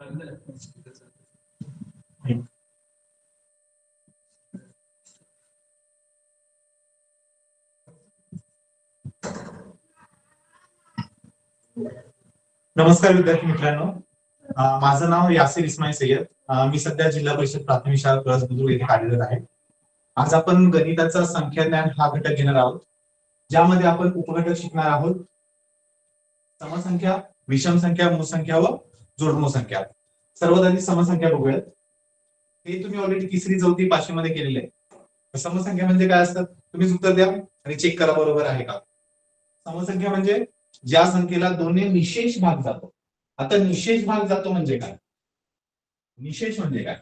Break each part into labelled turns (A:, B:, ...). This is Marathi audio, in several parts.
A: नमस्कार विद्यार्थी मित्रांनो, माझं नाव यासिर इस्माईल सय्यद. मी सध्या जिल्हा परिषद प्राथमिक शाळा कळस बुद्रुक येथे कार्यरत आहे. आज आपण गणिताचा संख्या ज्ञान हा घटक घेणार आहोत, ज्यामध्ये आपण उपघटक शिकणार आहोत. समसंख्या, विषम संख्या, मूळ संख्या व जोडमूळ संख्या. सर्वात आधी समसंख्या बघूयात. हे तुम्ही ऑलरेडी तिसरी, चौथी, पाचवी मध्ये केलेले आहे. समसंख्या म्हणजे काय असतात तुम्ही उत्तर द्या आणि चेक करा बरोबर आहे का. समसंख्या म्हणजे ज्या संख्येला दोन्ही निशेष भाग जातो. आता निशेष भाग जातो म्हणजे काय? निशेष म्हणजे काय?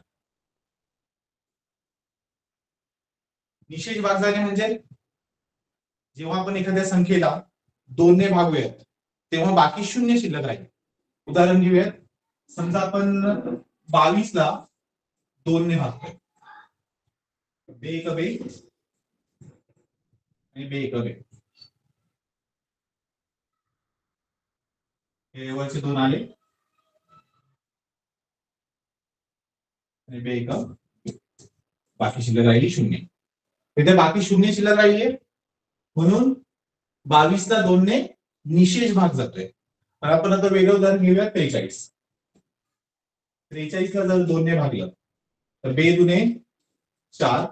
A: निशेष भाग जाणे म्हणजे जेव्हा आपण एखाद्या संख्येला दोनने भागूयात तेव्हा बाकी शून्य शिल्लक राहील. उदाहरण घेऊयात. समजा आपण 22 ला दोनने भागतोय. बे एक बे आणि बे एक बे. हे वरचे दोन आले आणि बे एक, बाकी शिल्लक राहिली शून्य. इथे बाकी शून्य शिल्लक राहिले म्हणून 22 ला दोनने निशेष भाग जातोय. तर आपण आता वेगळं उदाहरण घेऊया. 43. 43 ला जर दोनने भागलं तर बे दुने 4,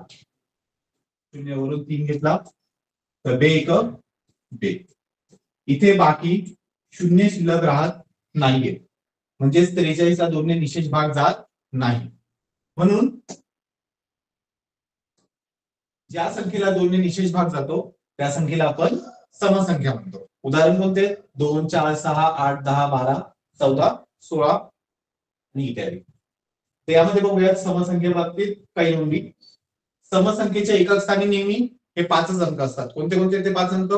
A: शून्यावरून 3 घेतला तर बे एक बे. इथे बाकी शून्य शिल्लक राहत नाहीये, म्हणजेच 43 ला दोनने निशेष भाग जात नाही. म्हणून ज्या संख्येला दोनने निशेष भाग जातो त्या संख्येला आपण समसंख्या म्हणतो. उदाहरण कोणते? 2, 4, 6, 8, 10, 12, 14, 16 आणि इत्यादी. त्यामध्ये बघूयात समसंख्ये बाबतीत काही नोंदी. समसंख्येच्या एकक स्थानी नेहमी हे 5च अंक असतात. कोणते कोणते ते 5 अंक?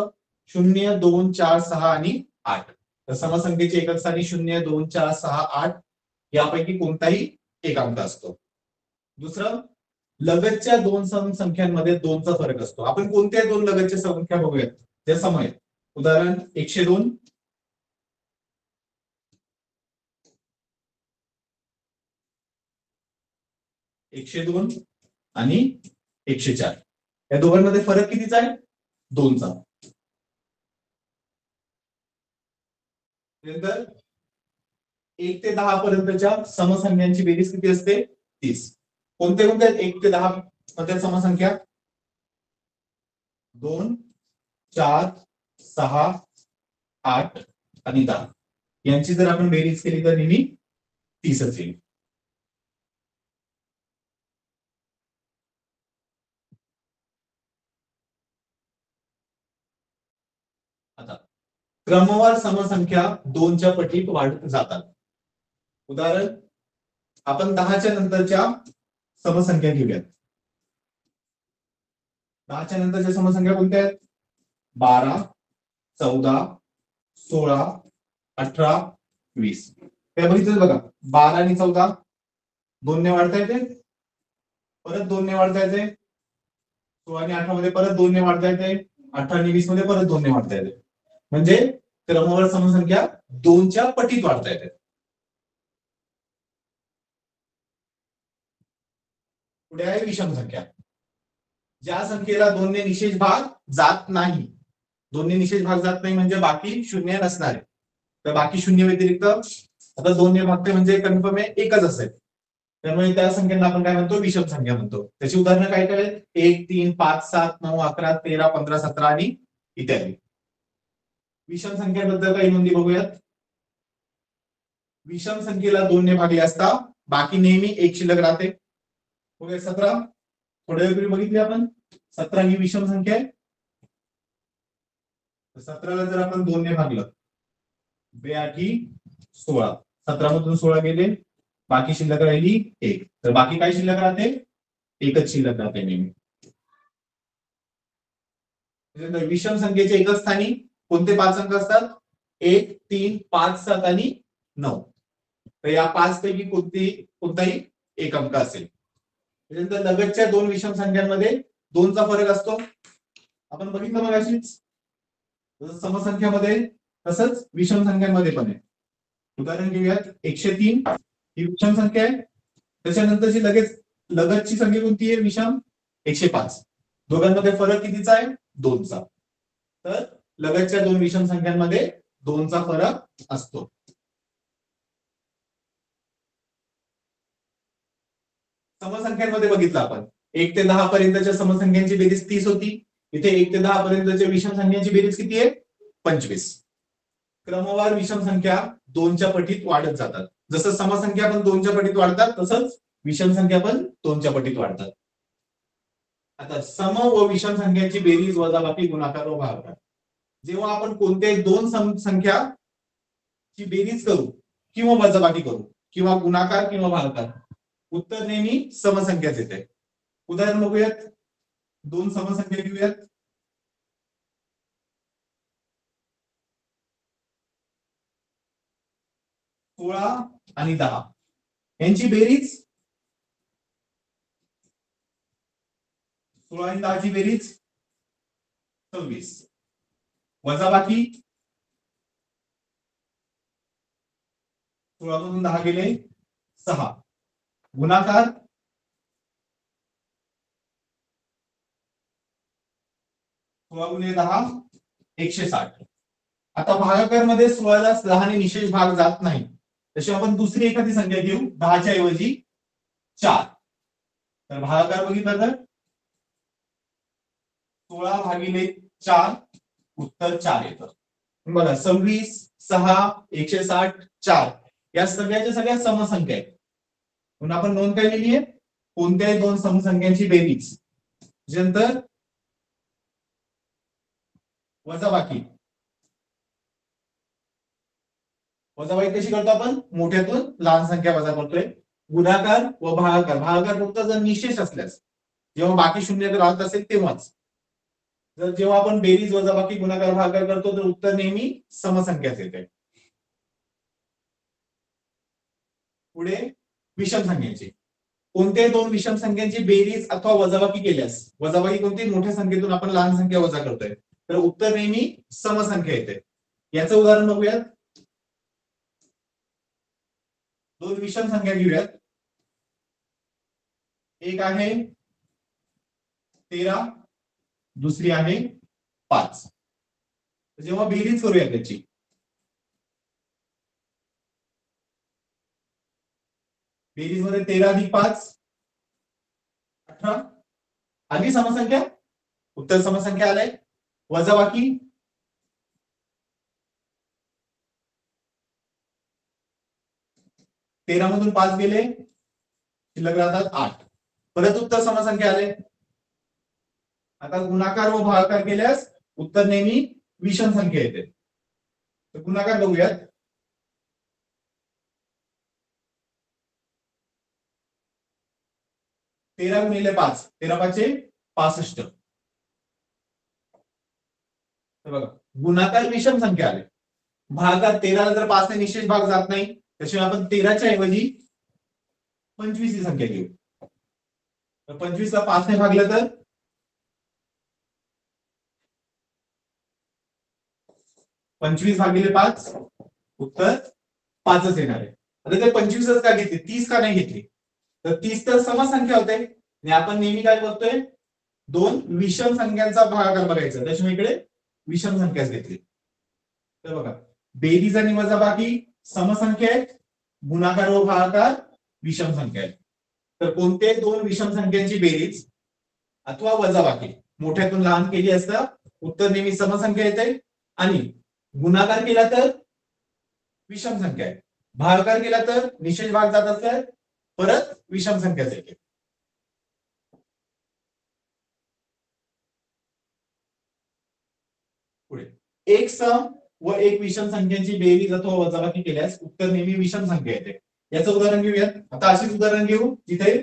A: 0, 2, 4, 6 आणि 8. तर समसंख्येचे एकक स्थानी 0, 2, 4, 6, 8 यापैकी कोणताही एक अंक असतो. दुसरं, लगतच्या दोन समसंख्यांमध्ये 2चा फरक असतो. आपण कोणत्या दोन लगतच्या संख्या बघूयात त्या सम आहेत. उदाहरण 102, 102 आणि 104. या दोघांमध्ये फरक कितीचा आहे? 2चा. नंतर 1 ते 10 पर्यंतच्या समसंख्यांची बेरीज किती असते? 30. कोणते कोणते 1 ते 10 मध्ये समसंख्या? 2, 4, 6, 8 आणि 10 यांची जर आपण बेरीज केली तर नेहमी 30च येईल. आता क्रमवार समसंख्या 2च्या पटीत वाढत जातात. उदाहरण आपण 10च्या नंतरच्या समसंख्या घेऊयात. 10च्या नंतरच्या समसंख्या कोणत्या आहेत? 12, 14, 16, 18, 20. त्या बघितलं बघा. 12 आणि 14 दोनने वाढता येते, परत दोनने वाढता येते. 16 आणि 18 मध्ये परत दोनने वाढता येते. 18 आणि 20 मध्ये परत दोनने वाढता येते. म्हणजे क्रमवार समसंख्या 2च्या पटीत वाढता येते. पुढे आहे विषम संख्या. ज्या संख्येला दोनने निशेष भाग जात नाही. दोनने निशेष भाग जात नाही म्हणजे बाकी शून्य नसणार आहे. तर बाकी शून्य व्यतिरिक्त आता दोनने भागते म्हणजे कन्फर्म आहे एकच असेल. त्यामुळे त्या संख्येला आपण काय म्हणतो? विषम संख्या म्हणतो. त्याची उदाहरणं काय काय आहेत? 1, 3, 5, 7, 9, 11, 13, 15, 17 आणि इत्यादी. विषम संख्येबद्दल काही नोंदी बघूयात. विषम संख्येला दोनने भागले असता बाकी नेहमी एक शिल्लक राहते. 17 थोड्या वेळ बघितली आपण. 17 ही विषम संख्या आहे. 17ला जर आपण दोनने भागलं, बे 8 16, 17 मधून 16 गेले, बाकी शिल्लक राहिली 1. तर बाकी काय शिल्लक राहते? एकच शिल्लक राहते नेहमी. विषम संख्येच्या एकच स्थानी कोणते 5 अंक असतात? 1, 3, 5, 7 आणि 9. तर या 5 पैकी कोणताही एक अंक असेल. त्यानंतर लगतच्या दोन विषम संख्यांमध्ये 2चा फरक असतो. आपण बघितलं मग अशीच समसंख्यामध्ये तसंच विषम संख्यांमध्ये पण आहे. उदाहरण घेऊयात. 103, ही विषम संख्या आहे. त्याच्यानंतरची लगतची संख्या कोणती आहे विषम? 105. दोघांमध्ये फरक कितीचा आहे? 2चा. तर लगतच्या दोन विषम संख्यांमध्ये 2चा फरक असतो. समसंख्यांमध्ये बघितलं आपण 1 ते 10 पर्यंतच्या समसंख्यांची बेरीज 30 होती. इथे 1 ते 10 पर्यंतच्या विषम संख्यांची बेरीज किती आहे? 25. क्रमवार विषम संख्या 2च्या पटीत वाढत जातात. जसं समसंख्या पण 2च्या पटीत वाढतात तसंच विषम संख्या पण 2च्या पटीत वाढतात. आता सम व विषम संख्यांची बेरीज, वजाबाकी, गुणाकार व भागाकार. जेव्हा आपण कोणत्याही दोन संख्याची बेरीज करू किंवा वजाबाकी करू किंवा गुणाकार किंवा भागाकार, उत्तर नेहमी समसंख्याच येते. उदाहरण बघूयात. दोन समसंख्या घेऊयात. 16 आणि 10 यांची बेरीज, 16 आणि 10 ची बेरीज 26. वजाबाकी 16 मधून 10 गेले 6. गुणाकार 16 गुणिले 10 160. आता भागाकार मध्ये 16 ला 10 ने निशेष भाग जात नाही. तशी आपण दुसरी एखादी संख्या घेऊ 10 च्या ऐवजी 4. तर भागाकार बघितला तर 16 भागिले 4 उत्तर 4 येतं. बघा 26, 6, 160, 4 या सगळ्याच्या सगळ्या समसंख्या आहेत. म्हणून आपण नोंद काय लिहिली आहे? कोणत्याही दोन समसंख्यांची बेरीज. नंतर वजाबाकी. वजाबाकी कशी करतो आपण? मोठ्यातून लहान संख्या वजा करतोय. गुणाकार व भागाकार. भागाकार फक्त जर निशेष असल्यास, जेव्हा बाकी शून्य राहत असेल तेव्हाच. जर जेव्हा आपण बेरीज, वजाबाकी, गुणाकार, भागाकार करतो तर उत्तर नेहमी समसंख्याच येते. पुढे विषम संख्यांची. कोणत्याही दोन विषम संख्यांची बेरीज अथवा वजाबाकी केल्यास, वजाबाकी कोणती? मोठ्या संख्येतून आपण लहान संख्या वजा करतोय, तर उत्तर नेहमी समसंख्या येते. याचं उदाहरण बघूयात. दोन विषम संख्या घेऊयात. एक आहे 13, दुसरी आहे 5. जेव्हा बेरीज करूया त्याची, बेरीज मध्ये 13 अधिक 5 18. आधी समसंख्या, उत्तर समसंख्या आलंय. वजाबाकी 13 मधून 5 गेले, शिल्लक राहतात 8. परत उत्तर समसंख्या आले. आता गुणाकार व भागाकार केल्यास उत्तर नेहमी विषम संख्या येते. तर गुणाकार बघूयात. तेरा गुणिले 5, 13 5 65. बघा गुणाकार विषम संख्या आले. भागाकार 13 जर 5 ने निशेष भाग जात नाही, त्याशिवाय आपण 13च्या ऐवजी 25 ही संख्या घेऊ. तर 25 ला 5 ने भागलं तर 25 भागिले 5 उत्तर 5च येणार आहे. आता ते 25च का घेतली, 30 का नाही घेतली? तर 30 तर समसंख्या होते आणि आपण नेहमी काय करतोय? दोन विषम संख्यांचा भागाकार बघायचा, त्याच्यामुळे इकडे विषम संख्याच घेतली. तर बघा बेरीज आणि वजाबाकी समसंख्या आहेत, गुणाकार व भागाकार विषम संख्या आहेत. तर कोणत्याही दोन विषम संख्यांची बेरीज अथवा वजाबाकी मोठ्यातून लहान केली असता उत्तर नेहमी समसंख्या येते. आणि गुणाकार केला तर विषम संख्या आहे, भागाकार केला तर निशेष भाग जात असतात, परत विषम संख्याच येते. पुढे एक सम व एक विषम संख्यांची बेरीज अथवा वजाबाकी केल्यास उत्तर नेहमी विषम संख्या येते. याचं उदाहरण घेऊयात. आता अशीच उदाहरण घेऊ जिथे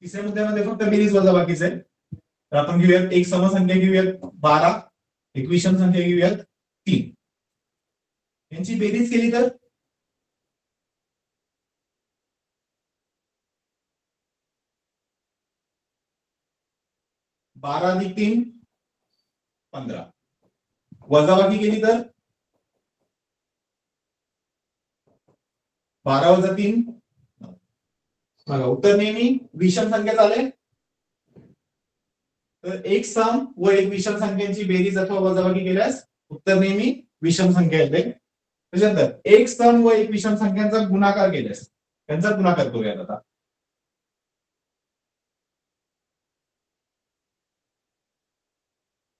A: तिसऱ्या मुद्द्यामध्ये फक्त बेरीज वजाबाकीच आहे. तर आपण घेऊयात एक समसंख्या घेऊयात 12, एक विषम संख्या घेऊयात 3. यांची बेरीज केली तर 12 अधिक 3 15. वजाबाकी केली तर 12 - 3 बघा उत्तर नेहमी विषम संख्या आले. तर एक सम व एक विषम संख्यांची बेरीज अथवा वजाबाकी केल्यास उत्तर नेहमी विषम संख्या येते. त्याच्यानंतर एक सम व एक विषम संख्यांचा गुणाकार केल्यास त्यांचा गुणाकार करूयात आता.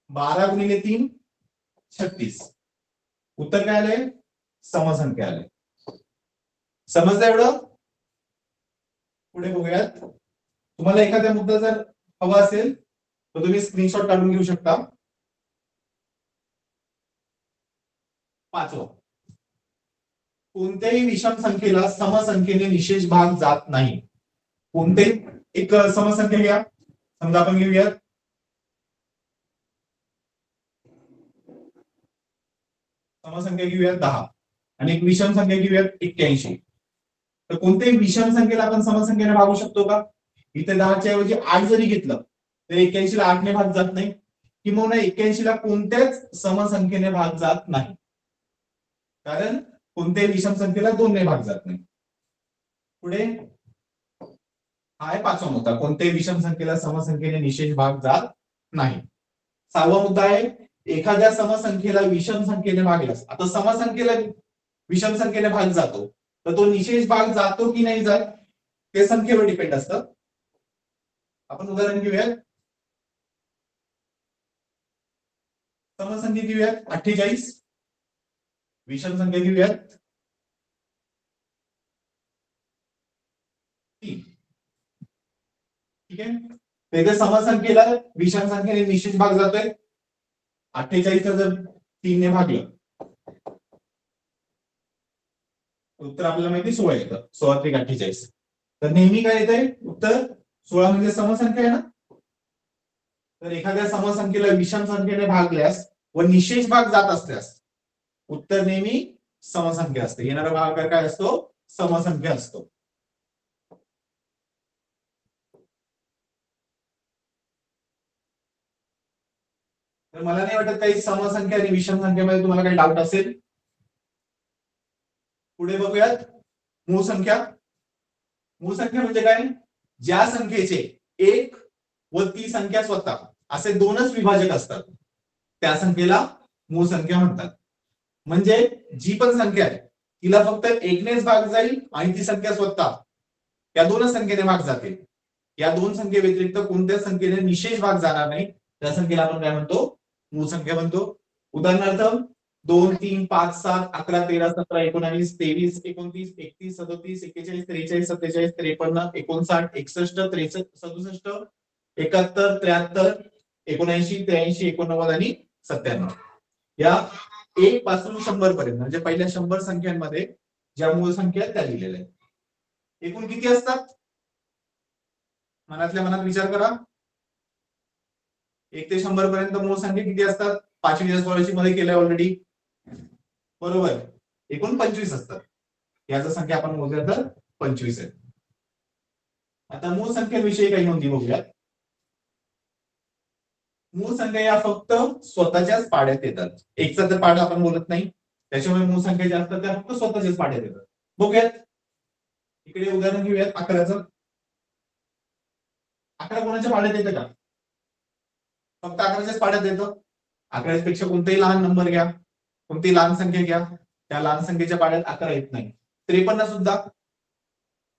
A: 12 × 3 36. उत्तर काय आले? समसंख्या आले. समजलं एवढं? पुढे बघूयात. तुम्हाला एखादा मुद्दा जर हवा असेल तर तुम्ही स्क्रीनशॉट काढून घेऊ शकता. 5. कोणत्याही विषम संख्येला समसंख्येने निशेष भाग जात नाही. कोणतेही एक समसंख्या घ्या. समजा आपण घेऊयात समसंख्या घेऊयात 10 आणि एक विषम संख्या घेऊयात 81. तर कोणत्याही विषम संख्येला आपण समसंख्येने भागू शकतो का? इथे 10च्या ऐवजी 8 जरी घेतलं तर 81 ला 8 ने भाग जात नाही, किंवा 81 ला कोणत्याच समसंख्येने भाग जात नाही, कारण कोणत्याही विषम संख्येला 2 ने भाग जात नाही. पुढे हा आहे 5वा मुद्दा, कोणत्याही विषम संख्येला समसंख्येने निशेष भाग जात नाही. 6वा मुद्दा आहे एखाद्या समसंख्येला विषम संख्येने भागल्यास, आता समसंख्येला विषम संख्येने भाग जातो तर तो निशेष भाग जातो की नाही जात ते संख्येवर डिपेंड असतं. आपण उदाहरण घेऊयात. समसंख्या घेऊयात 48, विषम संख्या घेऊयात 3. ठीक आहे. त्याच्या समसंख्येला विषम संख्येने निश्चित भाग जातोय. 48 जर 3 ने भागलं उत्तर आपल्याला माहिती 16 येतं. 16 × 48. तर नेहमी काय येतंय उत्तर 16 म्हणजे समसंख्या आहे ना. तर एखाद्या समसंख्येला विषम संख्येने भागल्यास व निशेष भाग जात असल्यास उत्तर नेहमी समसंख्या असते. येणारा भागाकार काय असतो? समसंख्या असतो. तर मला नाही वाटत काही समसंख्या आणि विषम संख्येमध्ये तुम्हाला काही डाऊट असेल. पुढे बघूयात मूळ संख्या. मूळ संख्या म्हणजे काय? ज्या संख्येचे एक व ती संख्या स्वतः असे दोनच विभाजक असतात त्या संख्येला मूळ संख्या म्हणतात. म्हणजे जी पण संख्या आहे तिला फक्त एकनेच भाग जाईल आणि ती संख्या स्वतः या दोनच संख्येने भाग जाते. या दोन संख्ये व्यतिरिक्त कोणत्या संख्येने निशेष भाग जाणार नाही त्या संख्येला आपण काय म्हणतो? मूळ संख्या म्हणतो. उदाहरणार्थ 2 3 5 7 11 13 17 19 23 29 31 37 41 43 47 43 53 59 61 63 67 71 73 79 83 89 आणि 97. या 1 पासून 100 पर्यंत म्हणजे पहिल्या 100 संख्यांमध्ये ज्या मूळ संख्या आहेत त्या लिहिलेल्या आहेत. एकूण किती असतात? मनातल्या मनात विचार करा. 1 ते 100 पर्यंत मूळ संख्या किती असतात? 5वी स्कॉलरशिप मध्ये केलंय ऑलरेडी. बरोबर. एकूण 25 असतात. याचा संख्या आपण मोजल्या तर 25 आहे. आता मूळ संख्येविषयी काही नोंदी बघूयात. मूळ संख्या या फक्त स्वतःच्याच पाड्यात येतात. एकचा तर पाडा आपण बोलत नाही, त्याच्यामुळे मूळ संख्या ज्या असतात त्या फक्त स्वतःच्याच पाड्यात येतात. बघूयात. इकडे उदाहरण घेऊयात 11चं. 11 कोणाच्या पाड्यात येतं का? फक्त 11च्याच पाड्यात येतं. 11 पेक्षा कोणताही लहान नंबर घ्या, कोणती लहान संख्या घ्या, त्या लहान संख्येच्या पाड्यात 11 येत नाही. 53 सुद्धा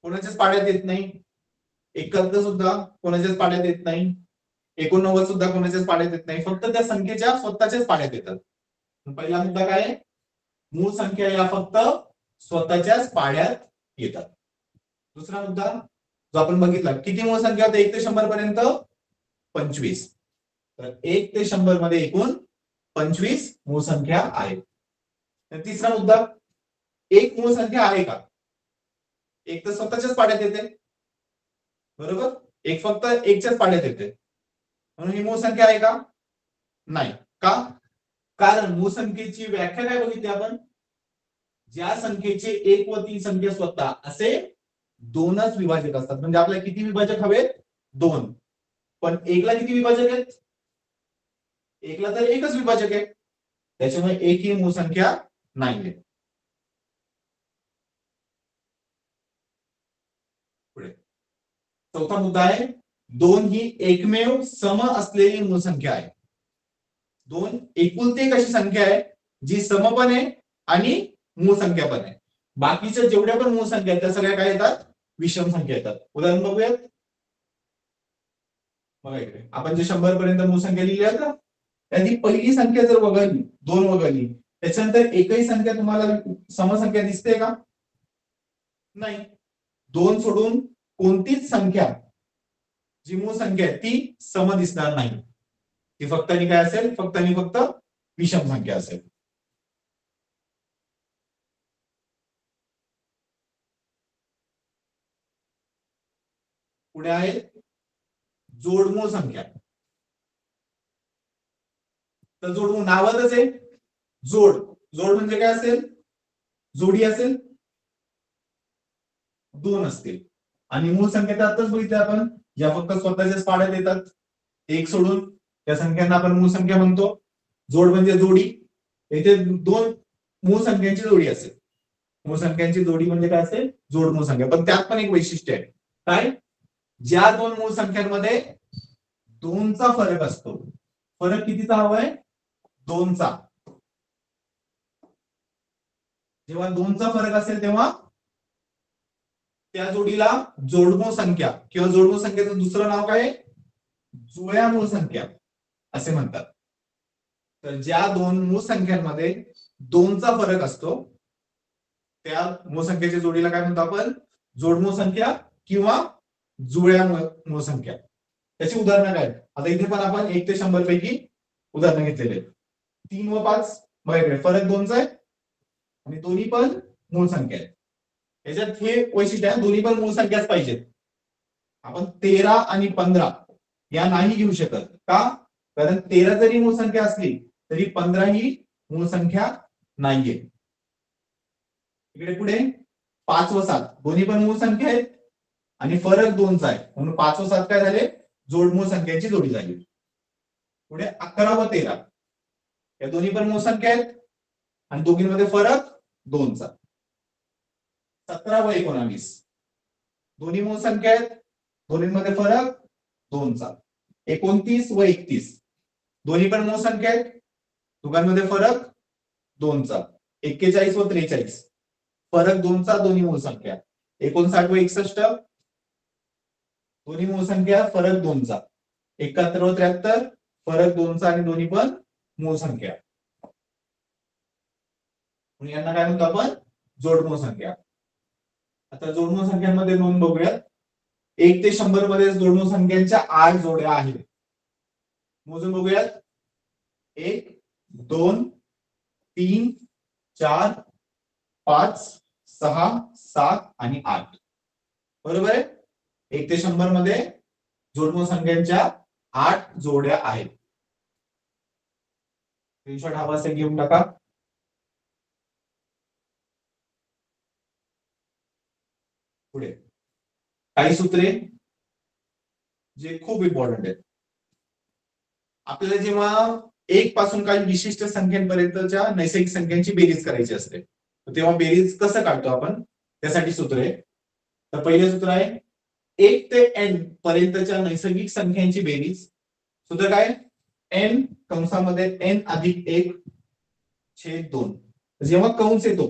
A: कोणाच्याच पाड्यात येत नाही. 71 सुद्धा कोणाच्याच पाड्यात येत नाही. 89 सुद्धा कोणाच्याच पाड्यात येत नाही. फक्त त्या संख्येच्या स्वतःच्याच पाड्यात येतात. पहिला मुद्दा काय आहे? मूळ संख्या या फक्त स्वतःच्याच पाड्यात येतात. दुसरा मुद्दा जो आपण बघितला, किती मूळ संख्या होते 1 ते 100 पर्यंत? 25. तर 1 ते 100 मध्ये एकूण 25 मूळ संख्या आहेत. तिसरा मुद्दा, एक मूळ संख्या आहे का? एक तर स्वतःच्याच पाड्यात येते, बरोबर. एक फक्त एकच्याच पाड्यात येते, म्हणून ही मूळ संख्या आहे का? नाही. का? कारण मूळ संख्येची व्याख्या काय बघितली आपण? ज्या संख्येचे एक व ती संख्या स्वतः असे दोनच विभाजक असतात. म्हणजे आपल्याला किती विभाजक हवेत? 2. पण एकला किती विभाजक आहेत? एकला तर एकच विभाजक आहे, त्याच्यामुळे एक ही मूळ संख्या नाहीये. चौथा मुद्दा आहे, दोन ही एकमेव सम असलेली मूळ संख्या आहे. दोन एकुलती एक अशी संख्या आहे जी सम पण आहे आणि मूळ संख्या पण आहे. बाकीच्या जेवढ्या पण मूळ संख्या आहेत त्या सगळ्या काय येतात, विषम संख्या येतात. उदाहरण बघूयात. बघा इकडे आपण जे 100 पर्यंत मूळ संख्या लिहिली आहे ना, त्याची पहिली संख्या जर वगळली, 2 वगळली, त्याच्यानंतर एकही संख्या तुम्हाला समसंख्या दिसते का? नाही. 2 सोडून कोणतीच संख्या जी मूळ संख्या आहे ती सम दिसणार नाही. ती फक्त आणि काय असेल, फक्त आणि फक्त विषम संख्या असेल. पुढे आहे जोडमूळ संख्या. तर जोडमूळ नावातच आहे जोड. जोड म्हणजे काय असेल, जोडी असेल, 2 असतील. आणि मूळ संख्येत आताच बघितलं आपण, या फक्त स्वतःच्याच पाड्यात येतात. एक सोडून त्या संख्यांना आपण मूळ संख्या म्हणतो. जोड म्हणजे जोडी. इथे 2 मूळ संख्यांची जोडी असेल. मूळ संख्यांची जोडी म्हणजे काय असेल, जोड मूळ संख्या. पण त्यात पण एक वैशिष्ट्य आहे, काय, ज्या 2 मूळ संख्यांमध्ये 2चा फरक असतो. फरक कितीचा हवाय, 2चा. जेव्हा 2चा फरक असेल तेव्हा त्या जोडीला जोडमूळ संख्या किंवा जोडमूळ संख्येचं दुसरं नाव काय, जुळ्या मूळ संख्या असे म्हणतात. तर ज्या 2 मूळ संख्यांमध्ये 2चा फरक असतो त्या मूळ संख्येच्या जोडीला काय म्हणतो आपण, जोडमूळ संख्या किंवा जुळ्या मूळ संख्या. त्याची उदाहरणं काय, आता इथे पण आपण 1 ते 100 पैकी उदाहरणं घेतलेले. 3 व 5 बघा इकडे फरक 2चा आहे आणि दोन्ही पण मूळ संख्या आहेत. याच्यात हे वैशिष्ट्य आहे, दोन्ही पण मूळ संख्याच पाहिजेत. आपण 13 आणि 15 या नाही घेऊ शकत का, कारण 13 जरी मूळ संख्या असली तरी 15 ही मूळ संख्या नाहीये. इकडे पुढे 5 व 7 दोन्ही पण मूळ संख्या आहेत आणि फरक 2चा आहे, म्हणून 5 व 7 काय झाले, जोडमूळ संख्यांची जोडी झाली. पुढे 11 व 13 या दोन्ही पण मूळ संख्या आहेत आणि दोघींमध्ये फरक 2चा. 17 व 19 दोन्ही मूळ संख्या आहेत, दोन्हीमध्ये फरक 2चा. 29 व 31 दोन्ही पण मूळ संख्या आहेत, दोघांमध्ये फरक 2चा. 41 व 43 फरक 2चा, दोन्ही मूळ संख्या. 59 व 61 दोन्ही मूळ संख्या, फरक 2चा. 71 व 73 फरक 2चा आणि दोन्ही पण मूळ संख्या. यांना काय म्हणतो आपण, जोडमूळ संख्या. आता जोडमूळ संख्यांमध्ये नोंद बघूयात. 1 ते 100 मध्ये जोडमूळ संख्यांच्या 8 जोड्या आहेत. मोजून बघूयात. 1 2 3 4 5 6 7 आणि 8. बरोबर आहे. 1 ते 100 मध्ये जोडमूळ संख्यांच्या 8 जोड्या आहेत. स्क्रीनशॉट हवा असेल घेऊन टाका. पुढे काही सूत्रे जे खूप इम्पॉर्टंट आहेत. आपल्याला जेव्हा 1 पासून काही विशिष्ट संख्यांपर्यंतच्या नैसर्गिक संख्यांची बेरीज करायची असते, तेव्हा बेरीज कसं काढतो आपण, त्यासाठी सूत्र आहे. तर पहिलं सूत्र आहे 1 ते n पर्यंतच्या नैसर्गिक संख्यांची बेरीज. सूत्र काय, n कंसामध्ये n अधिक 1 छेद 2. जेव्हा कंस येतो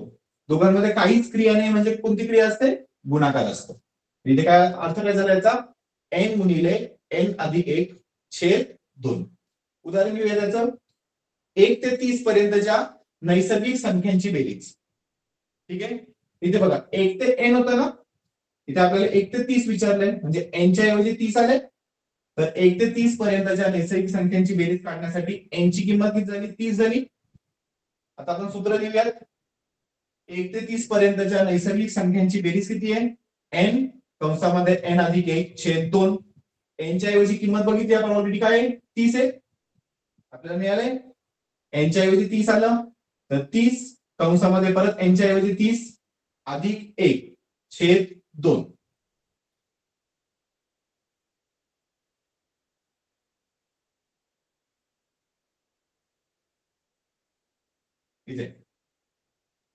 A: दोघांमध्ये काहीच क्रिया नाही म्हणजे कोणती क्रिया असते, गुणाकार असतो. इथे काय अर्थ काय झाला याचा, n गुणिले n अधिक 1 छेद 2. उदाहरण घेऊया त्याचं. 1 ते 30 पर्यंतच्या नैसर्गिक संख्यांची बेरीज. ठीक आहे. इथे बघा 1 ते n होतं ना, इथे आपल्याला 1 ते 30 विचारलंय म्हणजे n च्या ऐवजी 30 आले. तर 1 ते 30 पर्यंतच्या नैसर्गिक संख्यांची बेरीज काढण्यासाठी n ची किंमत किती झाली, 30 झाली. आता आपण सूत्र लिहूयात. 1 ते 30 पर्यंतच्या नैसर्गिक संख्यांची बेरीज किती आहे, n कंसामध्ये n अधिक 1 छेद 2. n च्या ऐवजी किंमत बघितली आपण ऑलरेडी, काय आहे, 30 आहे. आपल्याला मिळालंय n च्या ऐवजी 30 आलं, तर 30 कंसामध्ये परत n च्या ऐवजी 30 अधिक 1 छेद 2. इथे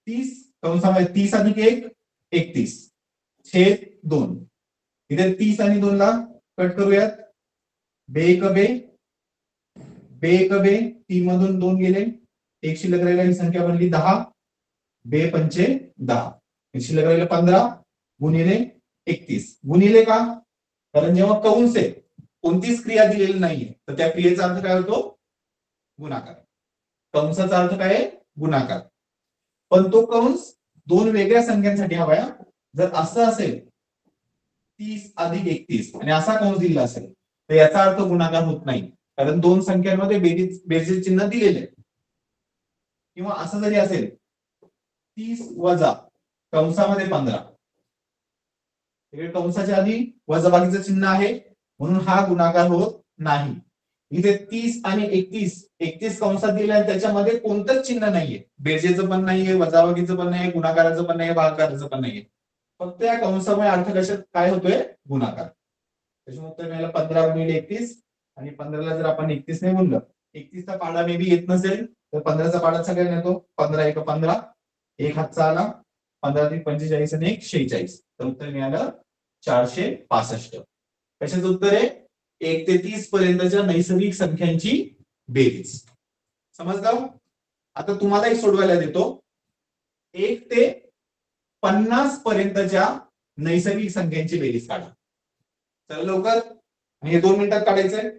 A: 30 कंसामध्ये 30 अधिक 1 31 छेद 2. इथे 30 आणि 2 ला कट करूयात. बे एक बे, बे एक बे, 3 मधून 2 गेले, एक शिल्लक राहिला, ही संख्या बनली 10. बे पंचे 10, एक शिल्लक राहिला 15 गुणिले 31. गुणिले का? कारण जेव्हा कंस आहे, कोणतीच क्रिया दिलेली नाहीये, तर त्या क्रियेचा अर्थ काय होतो? गुणाकार. कंसाचा अर्थ काय आहे? गुणाकार. पण तो कंस दोन वेगळ्या संख्यांसाठी हवाय. जर असं असेल 30 अधिक 31 आणि असा कंस दिला असेल तर याचा अर्थ गुणाकार होत नाही, कारण दोन संख्यांमध्ये बेरीज चिन्ह दिलेले आहे. किंवा असं जरी असेल 30 वजा कंसामध्ये 15, कंसाच्या आधी वजाबाकीचं चिन्ह आहे म्हणून हा गुणाकार होत नाही. इथे 30 आणि 31 कंसात दिलाय, त्याच्यामध्ये कोणतंच चिन्ह नाहीये, बेरजेचं पण नाहीये, वजाबाकीचं पण नाहीये, गुणाकाराचं पण नाहीये, भागाकाराचं पण नाहीये. फक्त या कंसामुळे अर्थ कशात काय होतोय? गुणाकार. त्याच्यामुळे उत्तर मिळालं 15 गुणिले 31. आणि 15ला जर आपण 31 ने गुणलं, 31चा पाडा मे बी येत नसेल तर 15चा पाडा सगळ्यांना येतो. 15 एक 15, एक हातचा आला, 15 अधिक 45 आणि 1 46. तर उत्तर मिळालं 465. कशाचं उत्तर आहे? 1 ते 30 पर्यंतच्या नैसर्गिक संख्यांची बेरीज. समजलं? आता तुम्हाला एक सोडवायला देतो. 1 ते 50 पर्यंतच्या नैसर्गिक संख्यांची बेरीज काढा. चला लवकर, हे 2 मिनिटात काढायचंय.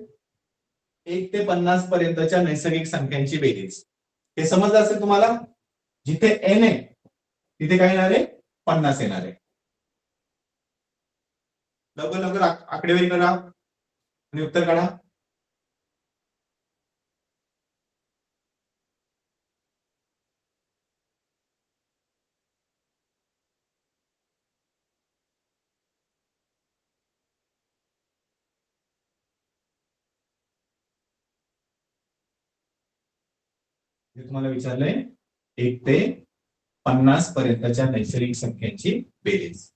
A: 1 ते 50 पर्यंतच्या नैसर्गिक संख्यांची बेरीज. हे समजलं असेल तुम्हाला? जिथे n आहे तिथे काय येणार आहे? 50 येणार आहे. लवकर लवकर आकडेवारी करा आणि उत्तर काढा. तुम्हाला विचारलंय 1 ते 50 पर्यंतच्या नैसर्गिक संख्यांची बेरीज,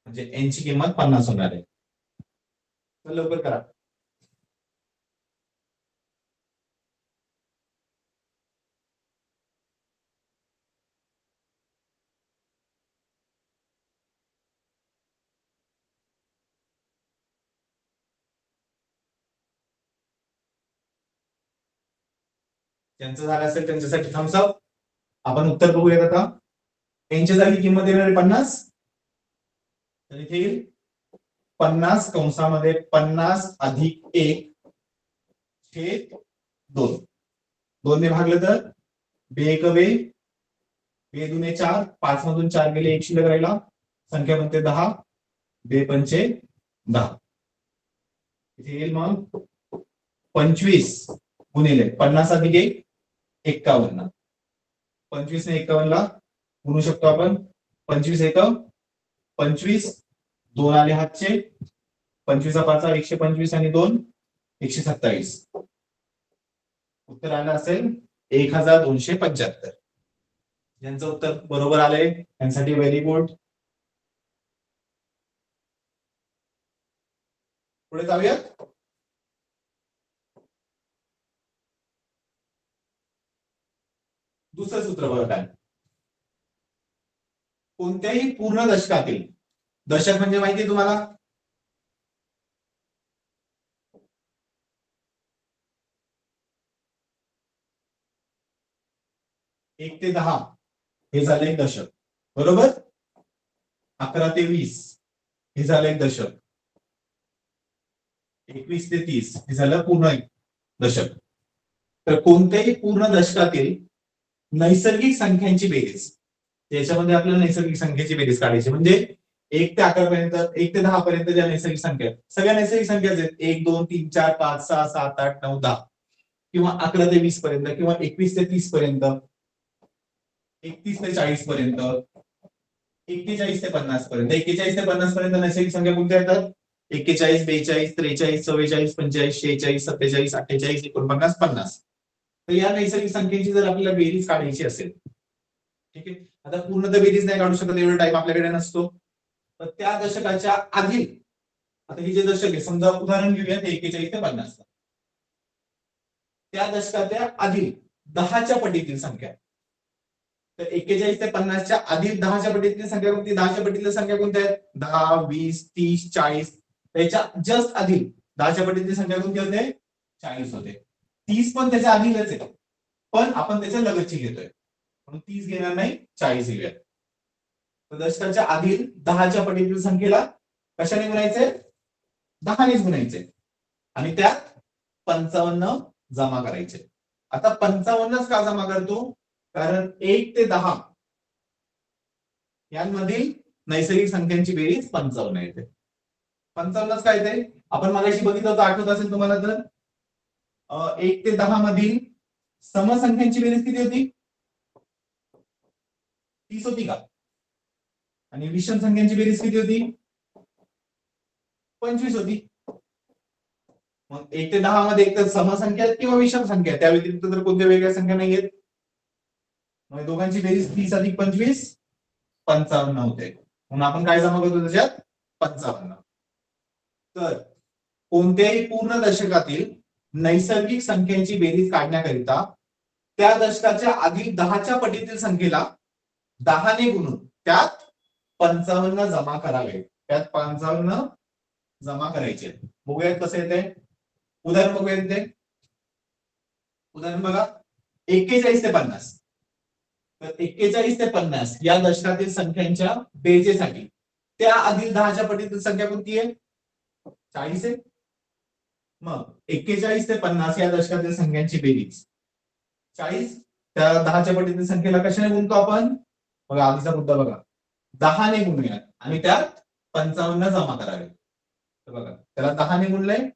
A: म्हणजे n ची किंमत 50 होणार आहे. तर लवकर करा. ज्यांचं झालं असेल त्यांच्यासाठी थम्स अप. आपण उत्तर बघूयात आता. n च्या जागी किंमत येणार आहे 50. तर इथे येईल 50 कंसामध्ये 50 अधिक 1 छेद 2. 2 ने भागलं तर बे एक बे, बे दुने 4, 5 मधून 4 गेले, एक शिल्लक राहिला, संख्या बनते 10. बे पंचे 10. इथे येईल मग 25 गुणिले 50 अधिक 1 51. 25 ने 51 ला गुणू शकतो आपण. 25 एक 25, 2 आले हातचे, 25 5 125 आणि 2 127. उत्तर आलं असेल 1275. ज्यांचं उत्तर बरोबर आलंय त्यांसाठी व्हेरी गुड. पुढे जाऊयात. दुसरं सूत्र बघा काय. कोणत्याही पूर्ण दशकातील, दशक म्हणजे माहिती तुम्हाला, एक ते 10 हे झालं एक दशक, बरोबर. 11 ते 20 हे झालं एक दशक. 21 ते 30 हे झालं पूर्ण एक दशक. तर कोणत्याही पूर्ण दशकातील नैसर्गिक संख्यांची बेरीज, त्याच्यामध्ये आपल्याला नैसर्गिक संख्येची बेरीज काढायची. म्हणजे 1 ते 11 पर्यंत, 1 ते 10 पर्यंत ज्या नैसर्गिक संख्या आहेत, सगळ्या नैसर्गिक संख्या आहेत. 1 2 3 4 5 6 7 8 9 10, किंवा 11 ते 20 पर्यंत, किंवा 21 ते 30 पर्यंत, 31 ते 40 पर्यंत, 41 ते 50 पर्यंत. 41 ते 50 पर्यंत नैसर्गिक संख्या कोणत्या येतात? 41 42 43 44 45 46 47 48 49 50. तर या नैसर्गिक संख्येची जर आपल्याला बेरीज काढायची असेल, ठीक आहे, आता पूर्ण तर बेरीज नाही काढू शकत, एवढा टाइम आपल्याकडे नसतो. तर त्या दशकाच्या आधी, आता ही जे दशक आहे, समजा उदाहरण घेऊया 41 ते 50, त्या दशकाच्या आधी 10च्या पटीतील संख्या, तर 41 ते 50च्या आधी 10च्या पटीतली संख्या कोणती? 10च्या पटीतली संख्या कोणत्या आहेत? 10, 20, 30, 40. त्याच्या जस्ट आधी 10च्या पटीतली संख्या कोणती होते? 40 होते. 30 पण त्याच्या आधीच आहे, पण आपण त्याच्या लगतची घेतोय म्हणून 30 घेणार नाही, 40 घेऊया. तर दशकाच्या आधी 10च्या पटीतील संख्येला कशाने गुणायचे? 10नेच गुणायचे आणि त्यात 55 जमा करायचे. आता 55च का जमा करतो? कारण 1 ते 10 यांमधील नैसर्गिक संख्यांची बेरीज 55 येते. 55च काय ते आपण मागाशी बघितलं होतं, आठवत असेल तुम्हाला तर 1 ते 10 मधील समसंख्यांची बेरीज किती होती? 30 होती का? आणि विषम संख्यांची बेरीज किती होती? 25 होती. मग 1 ते 10 मध्ये एक तर समसंख्या किंवा विषम संख्या, त्या व्यतिरिक्त तर कोणत्या वेगळ्या संख्या नाही आहेत. मग दोघांची बेरीज 30 अधिक 25 55 होते. म्हणून आपण काय जमा करतो त्याच्यात? 55. तर कोणत्याही पूर्ण दशकातील नैसर्गिक संख्यांची बेरीज काढण्याकरिता त्या दशकाच्या आधी 10च्या पटीतील संख्येला 10ने गुणून त्यात 55 जमा करावे. त्यात 55 जमा करायचे. बघूयात कसं येते. उदाहरण बघूयात ते. उदाहरण बघा, 41 ते 50. तर 41 ते 50 या दशकातील संख्यांच्या बेरजेसाठी त्या आधी 10च्या पटीतील संख्या कोणती आहे? 40 आहे. मग 41 ते 50 या दशकातील संख्यांची बेरीज 40, त्या 10च्या पटीतील संख्येला कशाने गुणतो आपण? बघा आधीचा मुद्दा बघा, 10ने गुणूयात आणि त्यात 55 जमा करावे. तर बघा त्याला 10ने गुणलंय,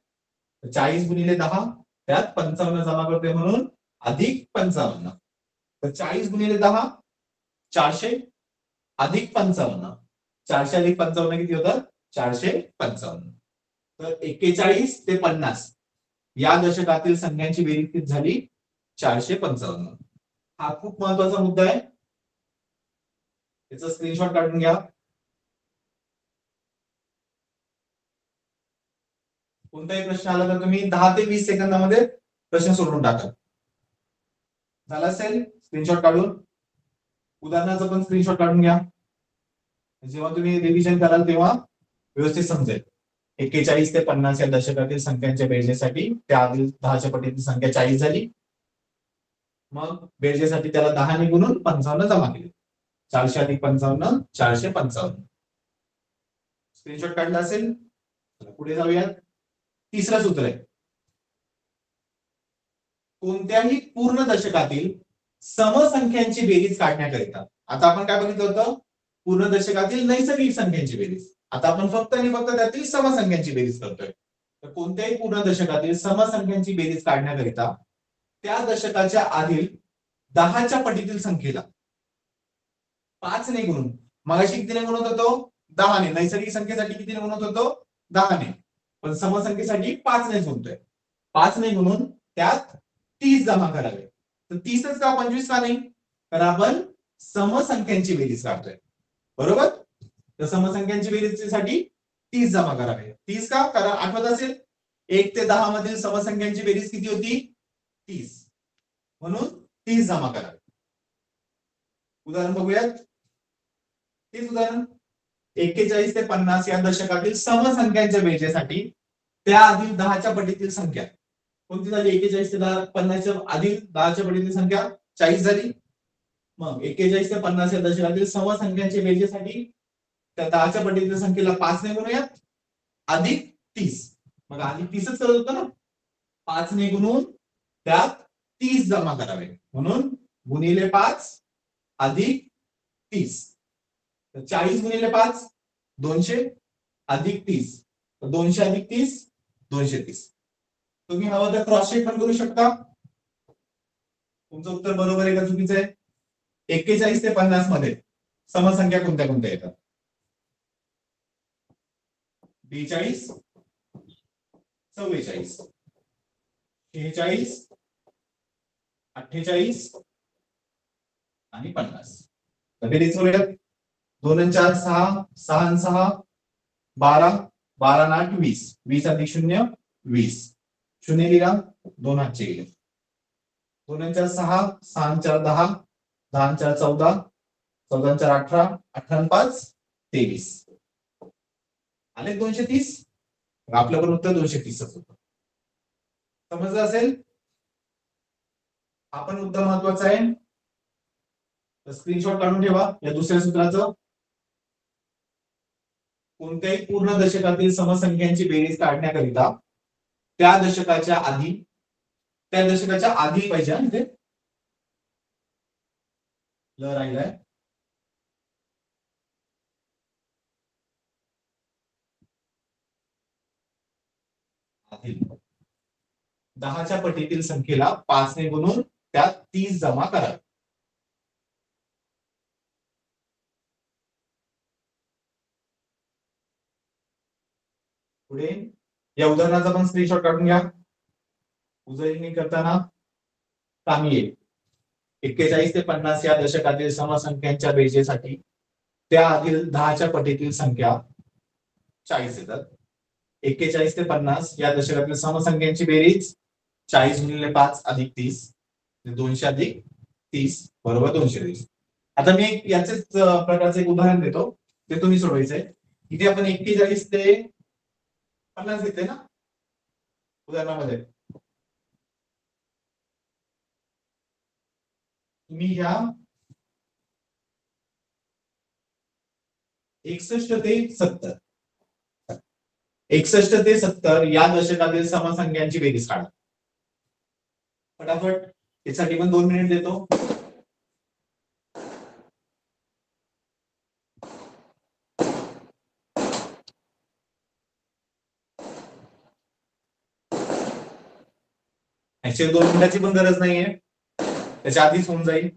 A: 40 गुणिले 10 त्यात 55 जमा करतोय म्हणून अधिक 55. तर 40 गुणिले 10 400 अधिक 55. 400 अधिक 55 किती होतं? 455. तर 41 ते 50 या दशकातील संख्यांची बेरीज किती झाली? 455. हा खूप महत्वाचा मुद्दा आहे, त्याचा स्क्रीनशॉट काढून घ्या. कोणताही प्रश्न आला तर तुम्ही 10 ते 20 सेकंदामध्ये प्रश्न सोडवून टाका. झाला असेल स्क्रीनशॉट काढून? उदाहरणाचा पण स्क्रीनशॉट काढून घ्या. जेव्हा तुम्ही रिव्हिजन कराल तेव्हा व्यवस्थित समजेल. 41 ते 50 या दशकातील संख्यांच्या बेरजेसाठी त्या आधी 10च्या पटीतील संख्या 40 झाली. मग बेरजेसाठी त्याला 10ने गुणून 55 जमा केले. 400 अधिक 55 455. स्क्रीनशॉट काढला असेल. पुढे जाऊयात. तिसरं सूत्र आहे, कोणत्याही पूर्ण दशकातील समसंख्यांची बेरीज काढण्याकरिता. आता आपण काय बघितलं होतं? पूर्ण दशकातील नैसर्गिक संख्यांची बेरीज. आता आपण फक्त आणि फक्त त्यातील समसंख्यांची बेरीज करतोय. तर कोणत्याही पूर्ण दशकातील समसंख्यांची बेरीज काढण्याकरिता त्या दशकाच्या आधी 10च्या पटीतील संख्येला 5ने गुणून, मगाशी कितीने गुणत होतो? 10ने. नैसर्गिक संख्येसाठी कितीने गुणत होतो? 10ने. पण समसंख्येसाठी 5ने गुणतोय. 5ने गुणून त्यात 30 जमा करावे. तर 30च का, 25 का नाही? तर आपण समसंख्यांची बेरीज काढतोय, बरोबर? तर समसंख्यांची बेरीजसाठी 30 जमा करावे. 30 का? कारण आठवत असेल 1 ते 10 मधील समसंख्यांची बेरीज किती होती? 30. म्हणून 30 जमा करावे. उदाहरण बघूयात. तेच उदाहरण, 41 ते 50 या दशकातील समसंख्यांच्या बेरजेसाठी त्या आधी 10च्या पटीतील संख्या कोणती झाली? 41 ते 50च्या आधी 10च्या पटीतील संख्या 40 झाली. मग 41 ते 50 या दशकातील समसंख्यांच्या बेरजेसाठी त्या 10च्या पटीतील संख्येला 5ने गुणूयात अधिक 30. मग अधिक 30च करत होतो ना, 5ने गुणून त्यात 30 जमा करावे म्हणून गुणिले 5 अधिक 30. 40 गुणिले 5 200 अधिक 30. 200 अधिक 30 230. तुम्ही हवं तर क्रॉस चेक पण करू शकता. तुमचं उत्तर बरोबर आहे का चुकीचं आहे? 41 ते 50 मध्ये समसंख्या कोणत्या कोणत्या येतात? 42 44 46 48 आणि 50. बेरीज करूयात. 2 आणि 4 6, 6 आणि 6 12, 12 आणि 8 20, 20 अधिक 0 20. 0 लिहा, 2 हातचे गेले. 2 आणि 4 6, 6 आणि 4 10, 10 4 14, 14 4 18, 18 5 23. आले 230. आपलं पण उत्तर 230 होतं. समजलं असेल? हा पण मुद्दा महत्वाचा आहे. स्क्रीनशॉट काढून ठेवा या दुसऱ्या सूत्राचं. कोणत्याही पूर्ण दशकातील समसंख्यांची बेरीज काढण्याकरिता त्या दशकाच्या आधी पाहिजे म्हणजे ल राहिलाय. आधी 10च्या पटीतील संख्येला 5 ने गुणून त्यात 30 जमा करा. पुढे या उदाहरणाचा पण स्क्रीनशॉट काढून घ्या. उजळणी करताना कामी येईल. 41 ते 50 या दशकातील समसंख्यांच्या बेरजेसाठी त्या आधील 10च्या पटीतील संख्या 40 येतात. 41 ते 50 या दशकातील समसंख्यांची बेरीज 40 गुणिले 5 अधिक 30 200 अधिक 30 बरोबर 220. आता मी याचेच प्रकारचे एक उदाहरण देतो ते तुम्ही सोडवायचंय. इथे आपण 41 ते 50 घेतले ना उदाहरणामध्ये. तुम्ही या 61 ते 70 61 ते 70 या दशकातील समसंख्यांची बेरीज काढा. फटाफट. यासाठी पण 2 मिनिट देतो. ऍक्च्युअली 2 मिनिटाची पण गरज नाहीये, त्याच्या आधीच होऊन जाईल.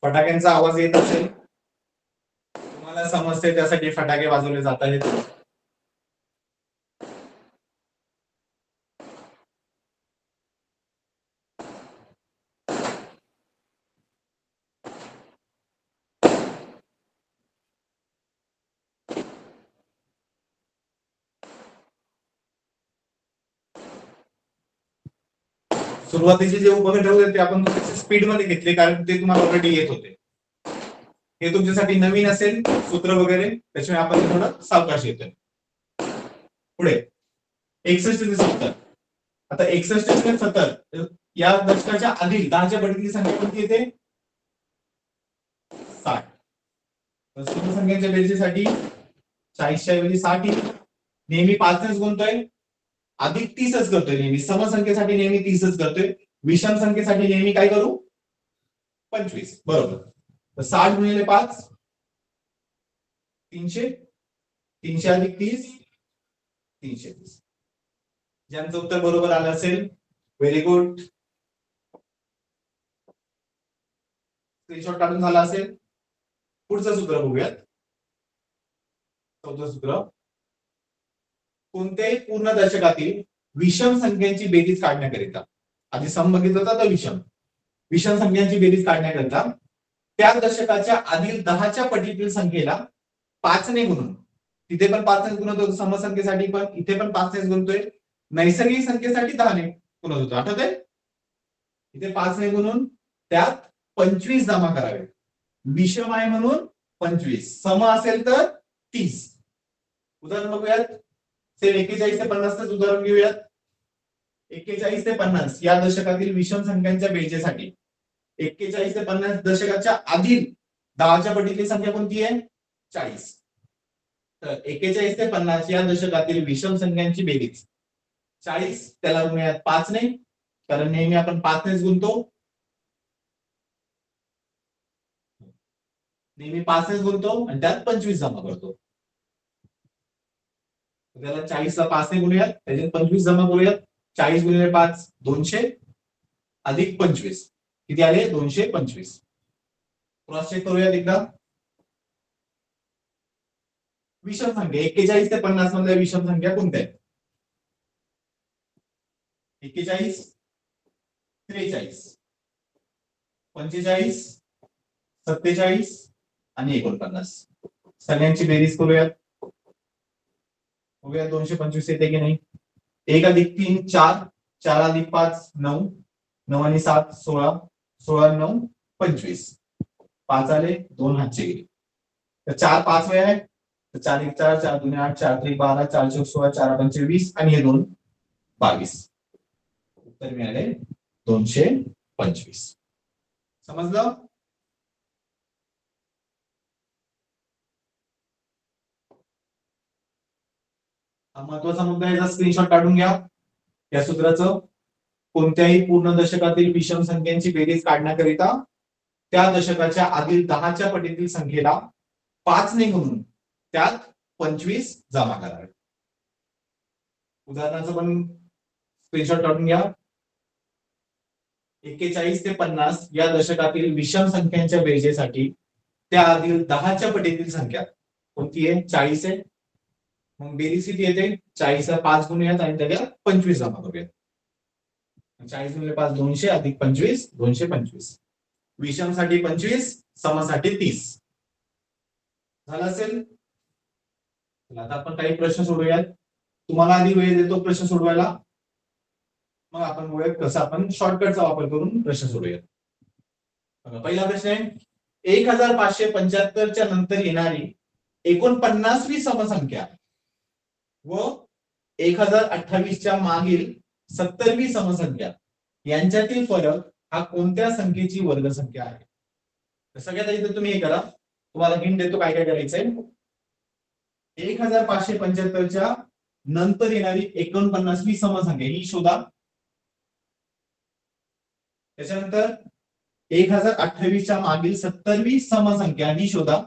A: फटाक्यांचा आवाज येत असेल, तुम्हाला समजते त्यासाठी फटाके वाजवले जात आहेत. सुरुवातीचे जे उपकरण होते ते आपण स्पीड मध्ये घेतले कारण ते तुम्हाला ऑलरेडी येत होते. हे तुमच्यासाठी नवीन असेल सूत्र वगैरे, त्याच्यामुळे आपण थोडं सावकाश येतोय. पुढे 61 ते 70. आता 61 ते 70 या दशकाच्या आधी 10च्या पटीची संख्या कोणती येते? 60. समसंख्यांच्या बेरजेसाठी 40च्या ऐवजी 60 नेहमी 5नेच गुणतोय, अधिक 30च करतोय. नेहमी समसंख्येसाठी नेहमी 30च करतोय. विषम संख्येसाठी नेहमी काय करू? 25. बरोबर. तर 60 गुणिले 5 300, 300 अधिक 30 330. ज्यांचं उत्तर बरोबर आलं असेल व्हेरी गुड. स्क्रीनशॉट काढून झाला असेल. पुढचं सूत्र बघूयात. 14 सूत्र. कोणत्याही पूर्ण दशकातील विषम संख्यांची बेरीज काढण्याकरिता, आधी सम बघितलं होतं तर विषम संख्यांची बेरीज काढण्याकरिता त्या दशकाच्या आधील 10च्या पटीतील संख्येला 5 ने गुणून, तिथे पण 5 ने गुणत होतो समसंख्येसाठी, पण इथे पण 5 ने गुणतोय. नैसर्गिक संख्येसाठी 10 ने गुणत होतो, आठवतंय? इथे 5 ने गुणून त्यात 25 जमा करावे. विषम आहे म्हणून 25, सम असेल तर 30. उदाहरण बघूयात. 41 ते 50च उदाहरण घेऊयात. 41 ते 50 या दशकातील विषम संख्यांच्या बेरजेसाठी 41 ते 50 दशकाच्या आधी 10च्या पटीतली संख्या कोणती आहे? 40. तर 41 ते 50 या दशकातील विषम संख्यांची बेरीज 40, त्याला गुणूयात 5 ने, कारण नेहमी आपण 5 नेच गुणतो. नेहमी 5 नेच गुणतो आणि त्यात 25 जमा करतो. त्याला 40 ला 5 ने गुणूयात, त्याच्यात 25 जमा करूयात. 40 गुणिले 5 200 अधिक 25 किती आले 225. क्रॉस चेक करूयात एकदा. विषम संख्या 41 ते 50 मधल्या विषम संख्या कोणत्या आहेत? 41 43 45 47 आणि 49. सगळ्यांची बेरीज करूयात. बघूया 225 येते की नाही. 1 अधिक 3 4, 4 अधिक 5 9, 9 आणि 7 16, 16 आणि 9 25. 5 आले 2 हातचे गेले. तर 4 5 वेळा आहे. तर 4 1 4, 4 2 8, 4 3 12, 4 4 16, 4 5 20 आणि हे 2 22. उत्तर मिळाले 225. समजलं? हा महत्वाचा मुद्दा आहे. याचा स्क्रीनशॉट काढून घ्या. या सूत्राचं कोणत्याही पूर्ण दशकातील विषम संख्यांची बेरीज काढण्याकरिता त्या दशकाच्या आधील 10च्या पटीतील संख्येला 5 ने गुणून त्यात 25 जमा करावे. उदाहरणाचं पण स्क्रीनशॉट काढून घ्या. 41 ते 50 या दशकातील विषम संख्यांच्या बेरजेसाठी त्या आधील 10च्या पटीतील संख्या कोणती आहे? 40 आहे. मग बेरीज किती येते? 40 ला 5 गुणूयात आणि त्याला 25 जमा करूयात. 40 गुणिले 5 200 अधिक 25 225. विषम साठी 25, समसाठी 30 झालं असेल. आता आपण काही प्रश्न सोडूयात. तुम्हाला आधी वेळ देतो प्रश्न सोडवायला, मग आपण बघूयात कसं आपण शॉर्टकटचा वापर करून प्रश्न सोडूयात. पहिला प्रश्न आहे 1575 च्या नंतर येणारी 49वी समसंख्या व 1028 च्या मागील 70वी समसंख्या यांच्यातील फरक हा कोणत्या संख्येची वर्गसंख्या आहे? तर सगळ्यात आधी तुम्ही हे करा. तुम्हाला हिंट देतो काय काय करायचंय. 1575 च्या नंतर येणारी 49वी समसंख्या ही शोधा. त्याच्यानंतर 1028 च्या मागील 70वी समसंख्या ही शोधा.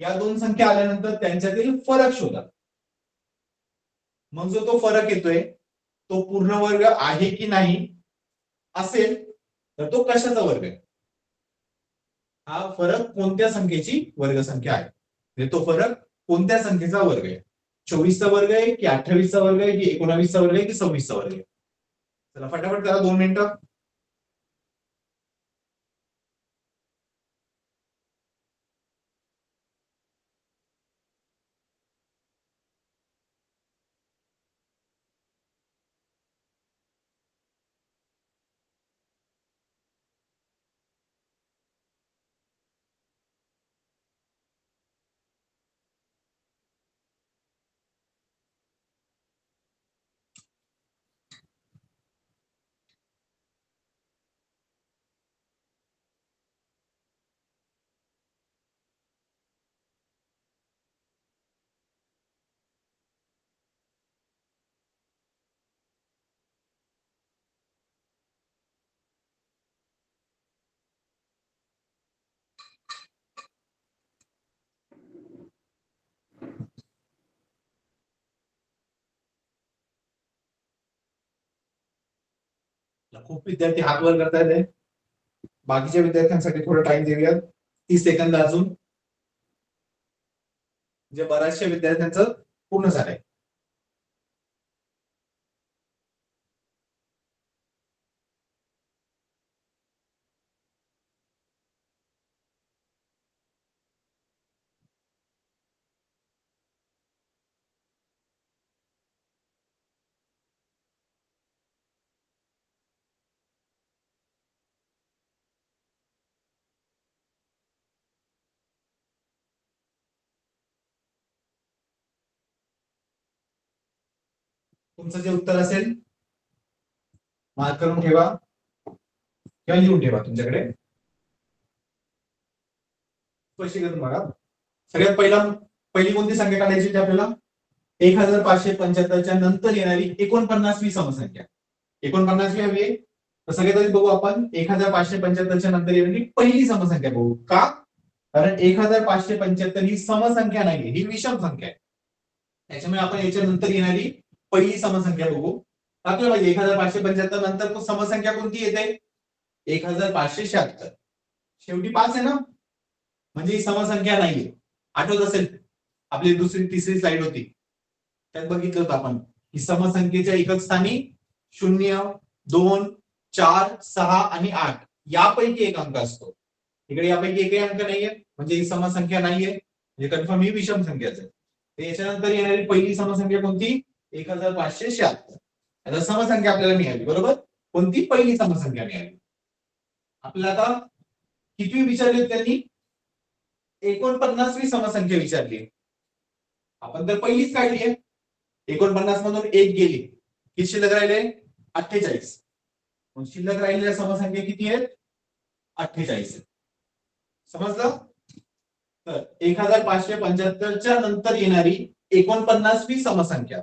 A: या दोन संख्या आल्यानंतर त्यांच्यातील फरक शोधा. मग जो तो फरक येतोय तो पूर्ण वर्ग आहे की नाही असेल तर तो कशाचा वर्ग आहे? हा फरक कोणत्या संख्येची वर्गसंख्या आहे? म्हणजे तो फरक कोणत्या संख्येचा वर्ग आहे? 24 चा वर्ग आहे की 28 चा वर्ग आहे की 19 चा वर्ग आहे की 26 चा वर्ग आहे? चला फटाफट करा 2 मिनिटं. खूप विद्यार्थी हात वर करतायत. बाकीच्या विद्यार्थ्यांसाठी थोडा टाइम देऊया. 30 सेकंद अजून. म्हणजे बऱ्याचशा विद्यार्थ्यांचं पूर्ण झालंय. तुमचं जे उत्तर असेल मार्क करून ठेवा किंवा लिहून ठेवा तुमच्याकडे. स्पष्टीकरण बघा. सगळ्यात पहिली कोणती संख्या काढायची होती आपल्याला? 1575 च्या नंतर येणारी 49वी समसंख्या. 49वी हवी आहे तर सगळ्यात आधी बघू आपण 1575 च्या नंतर येणारी पहिली समसंख्या बघू. का? कारण 1575 ही समसंख्या नाही, ही विषम संख्या आहे. त्याच्यामुळे आपण याच्या नंतर येणारी पहिली समसंख्या बघू. आपल्याला माहिती 1575 नंतर तो समसंख्या कोणती येते? 1576. शेवटी 5 आहे ना, म्हणजे ही समसंख्या नाहीये. आठवत असेल आपली दुसरी तिसरी स्लाइड होती, त्यात बघितलं होतं आपण की समसंख्येच्या एकक स्थानी 0, 2, 4, 6 आणि 8 यापैकी एक अंक असतो. इकडे यापैकी एकही अंक नाहीये, म्हणजे ही समसंख्या नाहीये, म्हणजे कन्फर्म ही विषम संख्याच आहे. याच्यानंतर येणारी पहिली समसंख्या कोणती? 1576. आता समसंख्या आपल्याला मिळाली, बरोबर. कोणती? पहिली समसंख्या मिळाली. आपल्याला आता किती विचारली त्यांनी? 49वी समसंख्या विचारली. आपण तर पहिलीच काढली आहे. 49 मधून एक गेली, किती शिल्लक राहिले? 48. शिल्लक राहिलेल्या समसंख्या किती आहेत? 48. समजलं? तर 1575च्या नंतर येणारी 49वी समसंख्या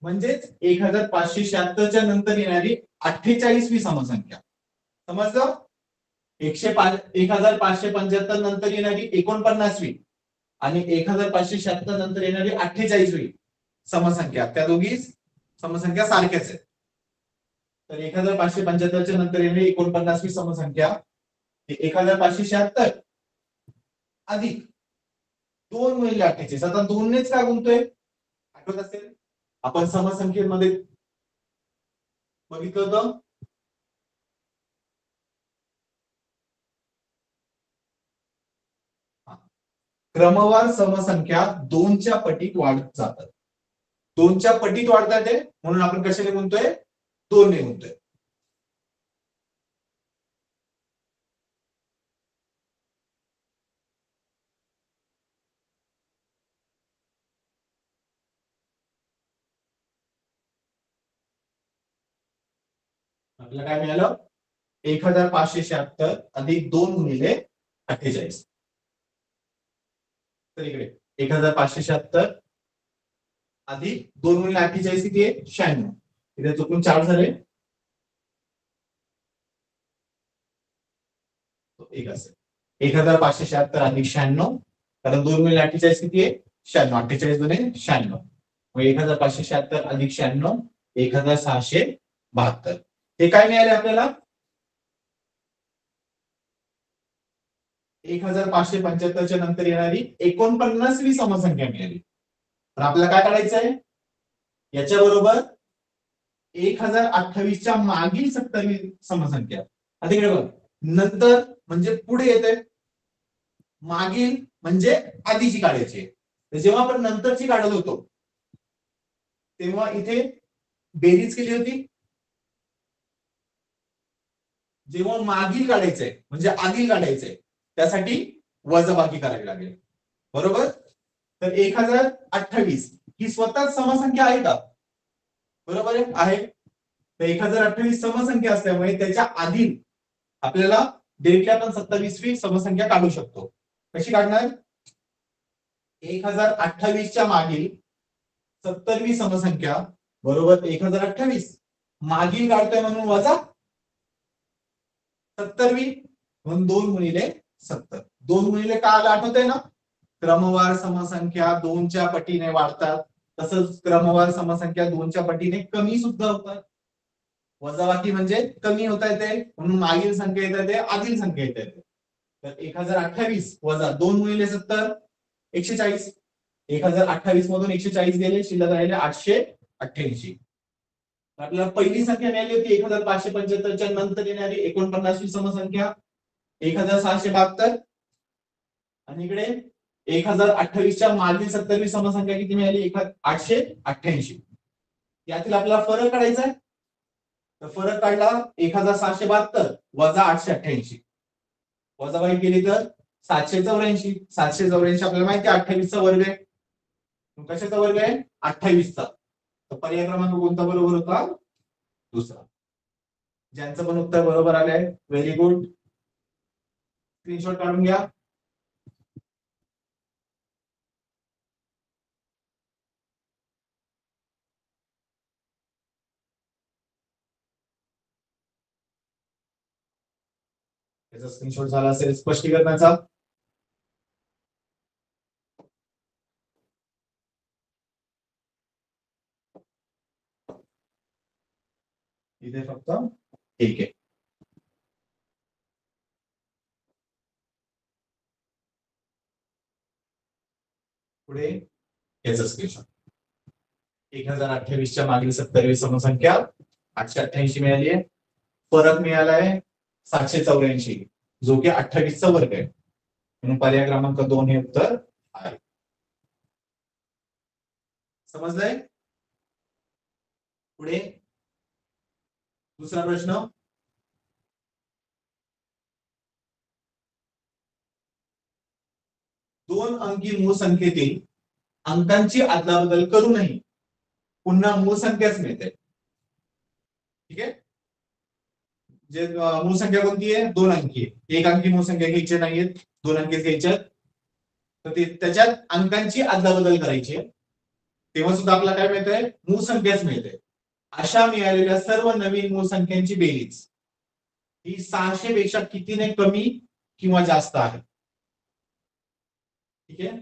A: म्हणजेच 1576च्या नंतर येणारी 48वी समसंख्या. समजलं? 1575 नंतर येणारी 49वी आणि 1576 नंतर येणारी 48वी समसंख्या, त्या दोघी समसंख्या सारख्याच आहेत. तर 1575च्या नंतर येणारी 49वी समसंख्या 1576 अधिक 2 गुणिले 48. आता 2 नेच काय गुणतोय? आठवत असेल आपण समसंख्येमध्ये बघितलं होतं, क्रमवार समसंख्या 2च्या पटीत वाढत जातात. 2च्या पटीत वाढतात ते, म्हणून आपण कशाने गुणतोय? 2 ने गुणतोय. आपल्याला काय मिळालं? 1576 अधिक 2 गुणिले 48. तर इकडे 1576 अधिक 2 गुणिले 48 किती आहे? 96. इथे चुकून 4 झाले, एक असेल 1576 अधिक 96, कारण 2 गुणिले 48 किती आहे? 96. 48 दुने 96. मग 1576 अधिक 96 1672. हे काय मिळाले आपल्याला? 1575च्या नंतर येणारी 49वी समसंख्या मिळाली. तर आपल्याला काय करायचं आहे? याच्या बरोबर 1028च्या मागील 70वी समसंख्या. आता इकडे बघ, नंतर म्हणजे पुढे येते, मागील म्हणजे आधीची काढायची. तर जेव्हा आपण नंतरची काढत होतो तेव्हा इथे बेरीज केली होती. जेव्हा मागील काढायचंय म्हणजे आधील काढायचंय त्यासाठी वजाबाकी करावी लागेल, बरोबर. तर 1028 ही स्वतःच समसंख्या आहे का? बरोबर आहे. तर 1028 समसंख्या असल्यामुळे त्याच्या आधी आपल्याला डिरेक्टली आपण 27वी समसंख्या काढू शकतो. कशी काढणार? 1028च्या मागील 70वी समसंख्या बरोबर 1028 मागील काढतोय म्हणून वजा 70वी म्हणून 2 गुणिले 70. 2 गुणिले का आलं आठवतंय ना? क्रमवार समसंख्या 2च्या पटीने वाढतात, तसंच क्रमवार समसंख्या 2च्या पटीने कमी सुद्धा होतात. वजाबाकी म्हणजे कमी होता येते, म्हणून मागील संख्या येत येते, आधील संख्या येत येते. तर 1028 वजा 2 गुणिले 70 140. 1028 मधून 140 गेले, शिल्लक राहिले 888. आपल्याला पहिली संख्या मिळाली होती 1575च्या नंतर येणारी 49वी समसंख्या 1672. आणि इकडे 1028च्या मागील 70वी समसंख्या किती मिळाली? 888. यातील आपल्याला फरक काढायचा आहे. तर फरक काढला 1672 वजा 888. वजाबाकी केली तर 784. 784 आपल्याला माहिती आहे 28चा वर्ग आहे. कशाचा वर्ग आहे? 28चा. तर पर्याय क्रमांक कोणता बरोबर होता? दुसरा. ज्यांचं पण उत्तर बरोबर आलंय व्हेरी गुड, स्क्रीनशॉट काढून घ्या. त्याचा स्क्रीनशॉट झाला असेल स्पष्टीकरणाचा. इथे फक्त 1 आहे. पुढे याचा स्क्रीनशॉट. 1028च्या मागील 27वी समसंख्या 888 मिळाली आहे. फरक मिळालाय 784 जो की 28चा वर्ग आहे. म्हणून पर्याय क्रमांक 2 हे उत्तर आहे. समजलंय? पुढे दुसरा प्रश्न. दोन अंकी मूळ संख्येतील अंकांची अदलाबदल करूनही पुन्हा मूळ संख्याच मिळते. ठीक आहे. जे मूळ संख्या कोणती आहे? 2 अंकी आहे. 1 अंकी मूळ संख्या घ्यायची नाहीयेत, 2 अंकीच घ्यायच्या. तर त्याच्यात अंकांची अदलाबदल करायची आहे, तेव्हा सुद्धा आपल्याला काय मिळतंय? मूळ संख्याच मिळते. अशा मिळालेल्या सर्व नवीन मूळ संख्यांची बेरीज ही 600 पेक्षा कितीने कमी किंवा जास्त आहे. ठीक आहे.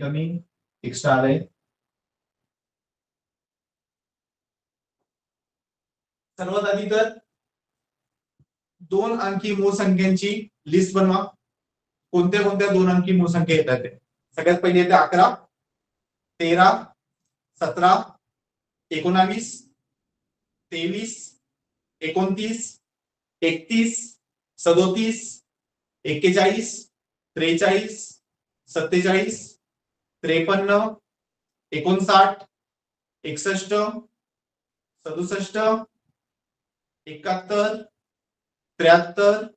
A: कमी एक्स्ट्रा आलंय. सर्वात आधी तर 2 अंकी मूळ संख्यांची लिस्ट बनवा. कोणत्या कोणत्या 2 अंकी मूळ संख्या येतात ते. सगळ्यात पहिली येते 11, 13, 17, 19, 23, 29, 31, 37, 41, 43, 47, 53, 59, 61, 67, 71, 73,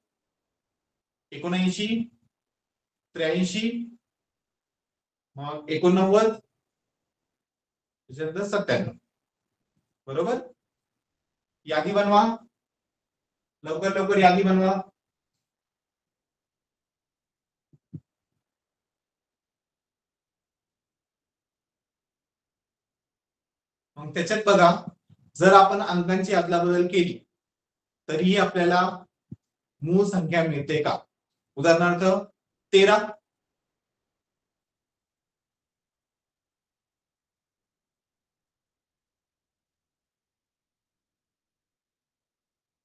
A: 79, 83, मग 89, 97. बरोबर. यादी बनवा. लवकर लवकर यादी बनवा. मग त्याच्यात बघा, जर आपण अंकांची अदलाबदल केली तरीही आपल्याला मूळ संख्या मिळते का? उदाहरणार्थ 13,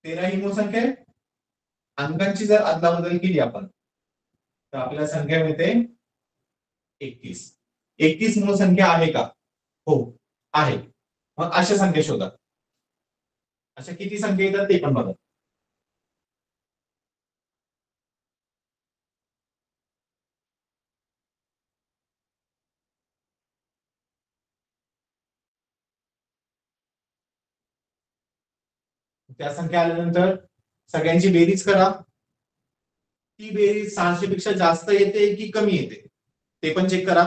A: ही मूळ संख्या आहे. अंकांची जर अदलाबदल केली आपण तर आपल्याला संख्या मिळते 31. 31 मूळ संख्या आहे का? हो आहे. मग अशा संख्या शोधा. अशा किती संख्या येतात ते पण बघा. त्या संख्या आल्यानंतर सगळ्यांची बेरीज करा. ती बेरीज 600 पेक्षा जास्त येते की कमी येते ते पण चेक करा.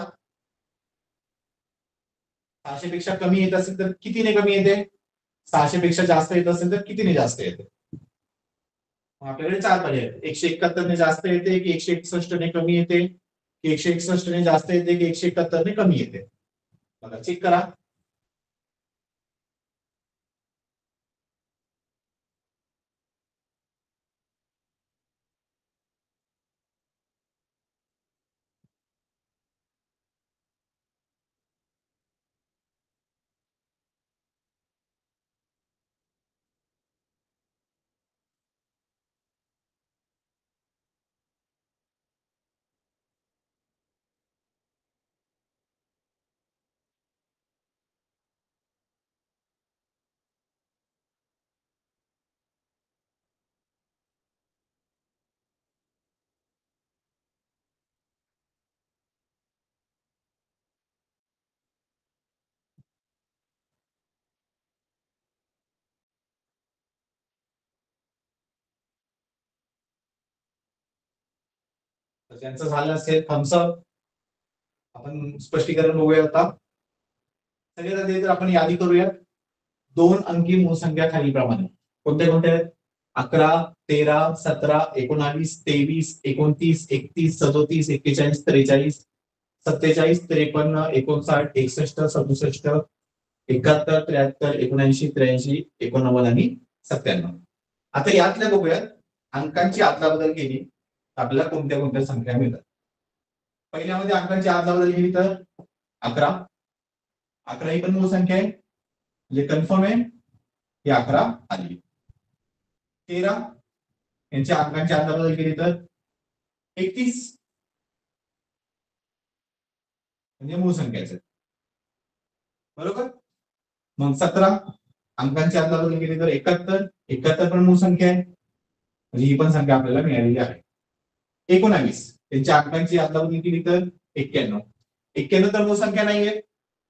A: 600 पेक्षा कमी येत असेल तर कितीने कमी येते? 600 पेक्षा जास्त येत असेल तर कितीने जास्त येते? आपल्याकडे 4 पर्याय आहेत. 171 ने जास्त येते की 161 ने कमी येते की 161 ने जास्त येते की 171 ने कमी येते? बघा, चेक करा. ज्यांचं झालं असेल थम्स अप. आपण स्पष्टीकरण बघूया आता. सगळ्यात आधी तर आपण यादी करूया. 2 अंकी मूळ संख्या खालीलप्रमाणे कोणत्या कोणत्या आहेत? 11, 13, 17, 19, 23, 29, 31, 37, 41, 43, 47, 53, 59, 61, 67, 71, 73, 79, 83, 89 आणि 97. आता यातल्या बघूयात अंकांची अदलाबदल केली आपल्याला कोणत्या कोणत्या संख्या मिळतात. पहिल्यामध्ये अंकांची आदलाबदल केली तर 11. 11 ही पण मूळ संख्या आहे, म्हणजे कन्फर्म आहे ही 11 आली. 13 यांच्या अंकांची आदलाबदल केली तर 31 म्हणजे मूळ संख्याच आहे, बरोबर. मग 17 अंकांची आदलाबदल केली तर 71. 71 पण मूळ संख्या आहे, म्हणजे ही पण संख्या आपल्याला मिळालेली आहे. 19 त्यांच्या अंकांची आदलाबदल केली तर 91. 91 तर मूळ संख्या नाहीये,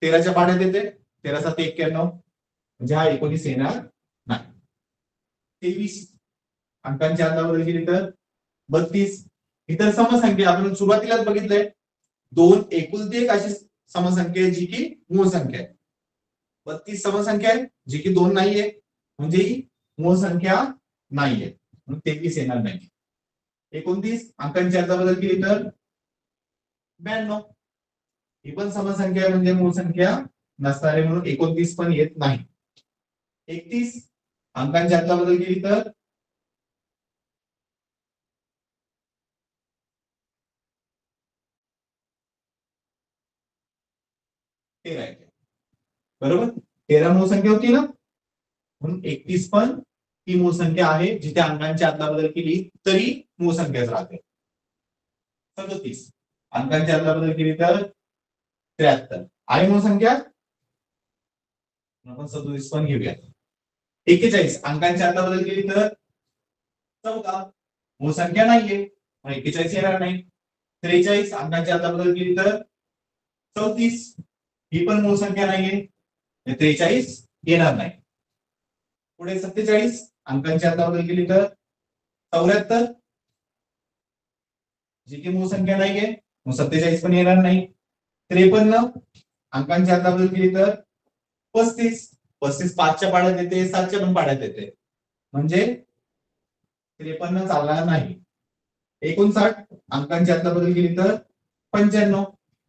A: 13च्या पाड्यात येते. 13 7 91 म्हणजे हा 19 येणार नाही. 23 अंकांची आदलाबदल केली तर 32. इतर समसंख्या आपण सुरुवातीलाच बघितलंय, दोन एकुलती एक अशी समसंख्या आहे जी की मूळ संख्या आहे. 32 समसंख्या आहे जी की 2 नाहीये, म्हणजे ही मूळ संख्या नाहीये, म्हणून 23 येणार नाही. 29 अंकांची आदलाबदल केली तर 92. ही पण समसंख्या आहे, म्हणजे मूळ संख्या नसणार आहे, म्हणून 29 पण येत नाही. 31 अंकांची आदलाबदल केली तर 13 येते, बरोबर. 13 मूळ संख्या होती ना, म्हणून 31 पण ही मूळ संख्या आहे, जिथे अंकांची आदलाबदल केली तरी मूळ संख्याच राहते. 37 अंकांची आदलाबदल केली तर 73 आहे मूळ संख्या, आपण 37 पण घेऊया. 41 अंकांची आदलाबदल केली तर 14 मूळ संख्या नाहीये, 41 येणार नाही. 43 अंकांची आदलाबदल केली तर 34 ही पण मूळ संख्या नाहीये, 43 येणार नाही. पुढे 47 अंकांची आदलाबदल केली तर 74 जी की मूळ संख्या नाहीये, मग 47 पण येणार नाही. 53 अंकांची आदलाबदल केली तर 35. 35 5च्या पाड्यात येते, 7च्या पण पाड्यात येते, म्हणजे 53 चालणार नाही. 59 अंकांची आदलाबदल केली तर 95.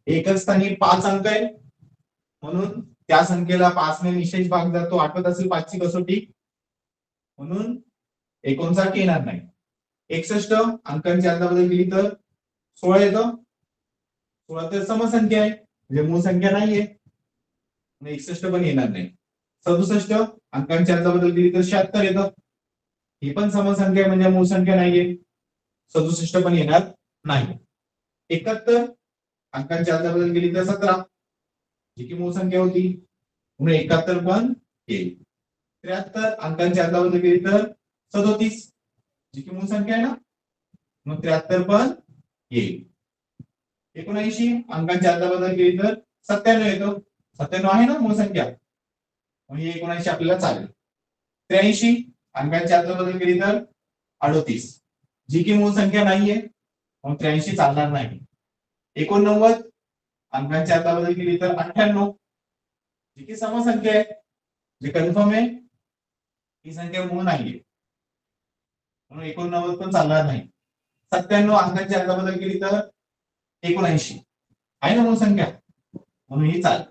A: एकच स्थानी 5 अंक आहे, म्हणून त्या संख्येला 5 ने निशेष भाग जातो. आठवत असेल 5ची कसोटी, म्हणून 59 येणार नाही. 61 अंकांची आदलाबदल केली तर 16 येतं. 16 तर समसंख्या आहे, म्हणजे मूळ संख्या नाहीये, 61 पण येणार नाही. 67 अंकांची आदलाबदल केली तर 76 येतं. ही पण समसंख्या आहे, म्हणजे मूळ संख्या नाहीये, 67 पण येणार नाही. 71 अंकांची आदलाबदल केली तर 17 जी की मूळ संख्या होती, म्हणून 71 पण येईल. 73 अंकांची आदलाबदल केली तर 37 जी की मूळ संख्या आहे ना, मग 73 पण येईल. 79 अंकांची आदलाबदल केली तर 97 येतो. 97 आहे ना मूळ संख्या, म्हणजे 79 आपल्याला चालेल. 83 अंकांची आदलाबदल केली तर 38 जी की मूळ संख्या नाहीये, मग 83 चालणार नाही. 89 अंकांची आदलाबदल केली तर 98 जी की समसंख्या आहे, जे कन्फर्म आहे, ही संख्या मूळ नाहीये, म्हणून 89 पण चालणार नाही. 97 अंकांची आदलाबदल केली तर 79 आहे ना मूळ संख्या, म्हणून ही चालेल.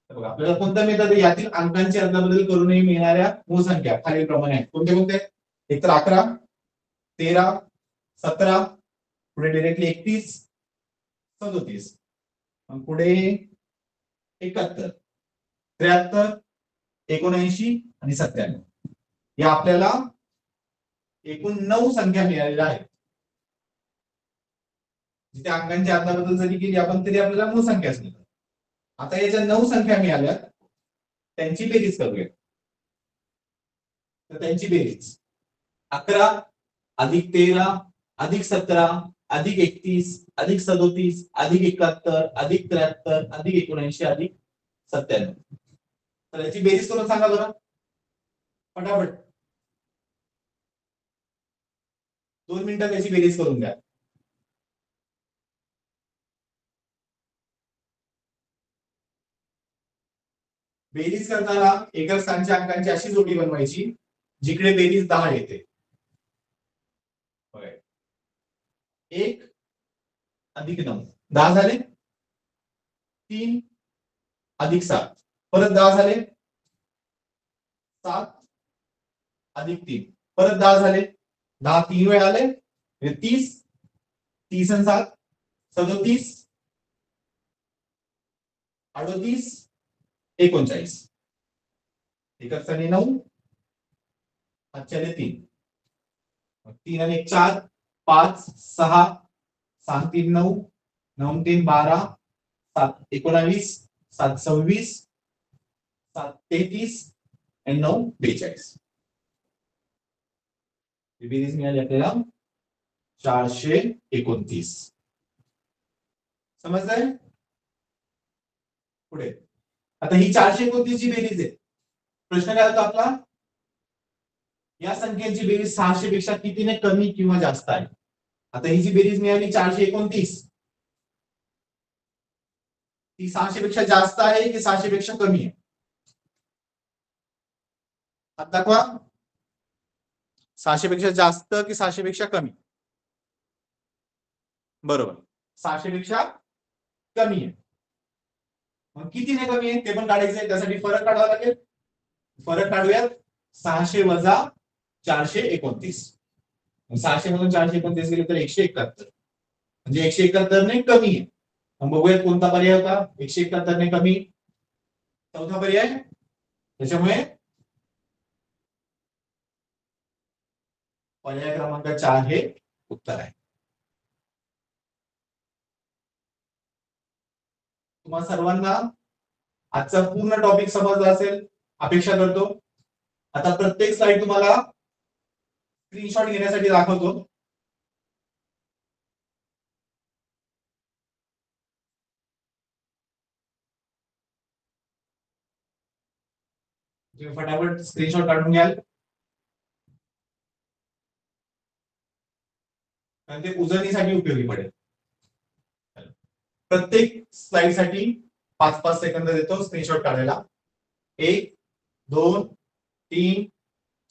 A: बघा आपल्याला कोणतं मिळतं, यातील अंकांची अदलाबदल करूनही मिळणाऱ्या मूळ संख्या खालीलप्रमाणे आहेत. कोणते कोणते? एक तर 11, 13, 17, पुढे डायरेक्टली 31, 37, पुढे 71, 73, 79 आणि 97. या आपल्याला एकूण 9 संख्या मिळालेल्या आहेत. जिथे अंकांची अदलाबदल जरी केली आपण तरी आपल्याला मूळ संख्याच मिळतात. आता याच्या 9 संख्या मिळाल्या, त्यांची बेरीज करूया. तर त्यांची बेरीज 11 अधिक 13 अधिक 17 अधिक 31 अधिक 37 अधिक 71 अधिक 73 अधिक 79 अधिक 97. तर याची बेरीज करून सांगा बरं फटाफट. 2 मिनिटात याची बेरीज करून द्या. बेरीज करताना एकक स्थानच्या अंकांची अशी जोडी बनवायची जिकडे बेरीज 10 येते. 1 अधिक 9 10 झाले. 3 अधिक 7 परत 10 झाले. 7 अधिक 3 परत 10 झाले. 10 3 वेळा आले, 30 30 आणि 7 37 38 39 एका क्षणी 9 5 3 3 आणि 1 4 5 6 7 3 9 9 3 12 7 19 7 26 7 33 आणि 9 42 बेरीज मिळाली आपल्याला 429 समजलंय पुढे आता ही 429 ची बेरीज आहे प्रश्न काय होता आपला या संख्येची बेरीज 600 पेक्षा कितीने कमी किंवा जास्त आहे आता ही जी बेरीज मिळाली 429 ती 600 पेक्षा जास्त आहे की 600 पेक्षा कमी आहे आता दाखवा 600 पेक्षा जास्त की 600 पेक्षा कमी बरोबर 600 पेक्षा कमी आहे मग कितीने कमी आहे ते पण काढायचं आहे त्यासाठी फरक काढावा लागेल फरक काढूयात 600 वजा 429 600 मधून 429 गेले तर 171 म्हणजे 171 ने कमी आहे मग बघूयात कोणता पर्याय होता 171 ने कमी चौथा पर्याय त्याच्यामुळे पर्याय क्रमांक 4 हे उत्तर आहे तुम्हा सर्वांना आजचा पूर्ण टॉपिक समजला असेल अपेक्षा करतो आता प्रत्येक स्लाइड तुम्हाला स्क्रीनशॉट घेण्यासाठी दाखवतो तुम्ही फटाफट स्क्रीनशॉट काढून घ्याल कारण ते उजळणीसाठी उपयोगी पडेल प्रत्येक स्लाइड साठी 5-5 सेकंद देतो स्क्रीनशॉट काढायला 1 2 3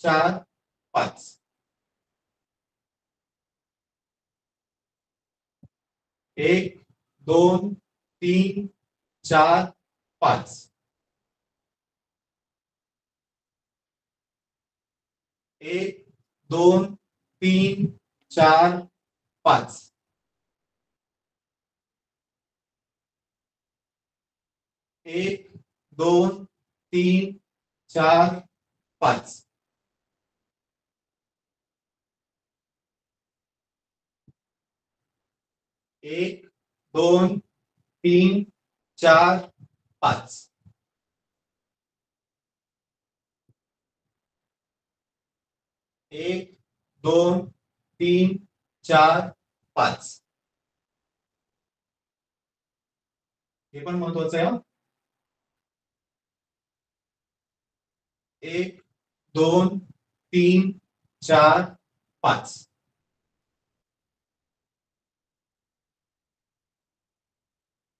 A: 4 5 1 2 3 4 5 1 2 3 4 5 1 2 3 4 5 1 2 3 4 5 1 2 3 4 5 हे पण महत्वाचं आहे 1 2 3 4 5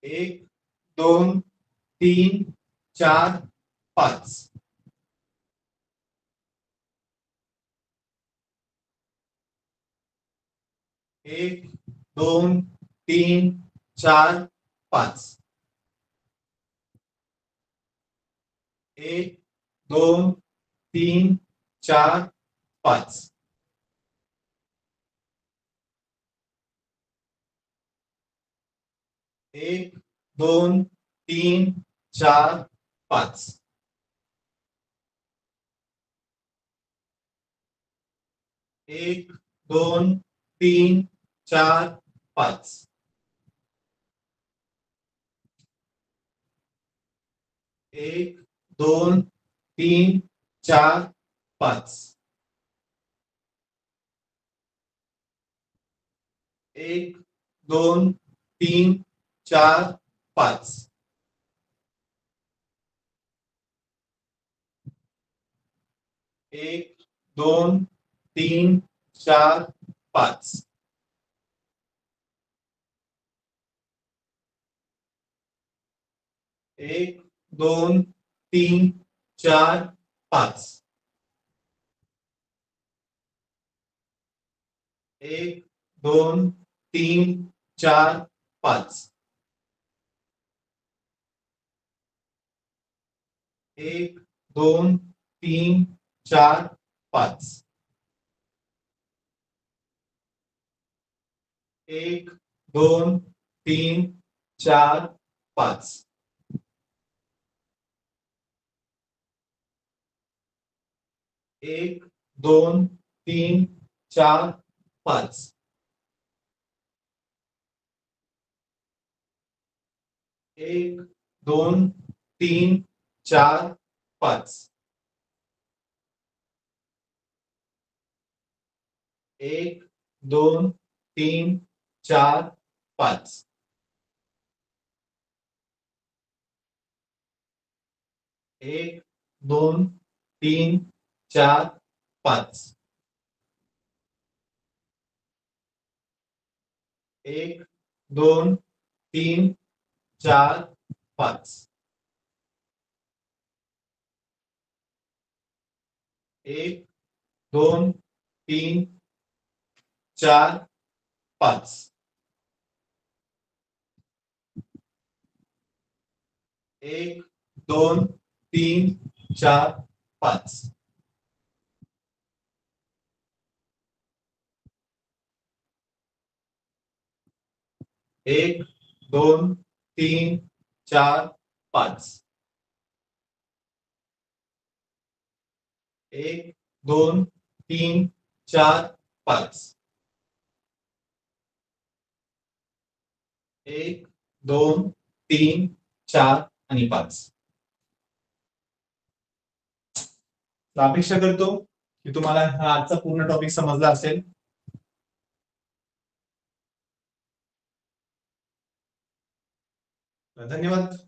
A: 1 2 3 4 5 1 2 3 4 5 1 2 3 4 5 1 2 3 4 5 1 2 3 4 5 1 2 3 4 5 1 2 3 4 5 1 2 3 4 5 1 2 3 4 5 1 2 3 4 5 1 2 3 4 5 1 2 3 4 5 1 2 3 4 5 1 2 3 4 5 1 2 3 4 5 1 2 3 4 5 1 2 3 4 5 1 2 3 4 5 1 2 3 4 5 1 2 3 4 5 1 2 3 4 5 1 2 3 4 आणि 5. अपेक्षा करतो की तुम्हाला हा आजचा पूर्ण टॉपिक समजला असेल. धन्यवाद.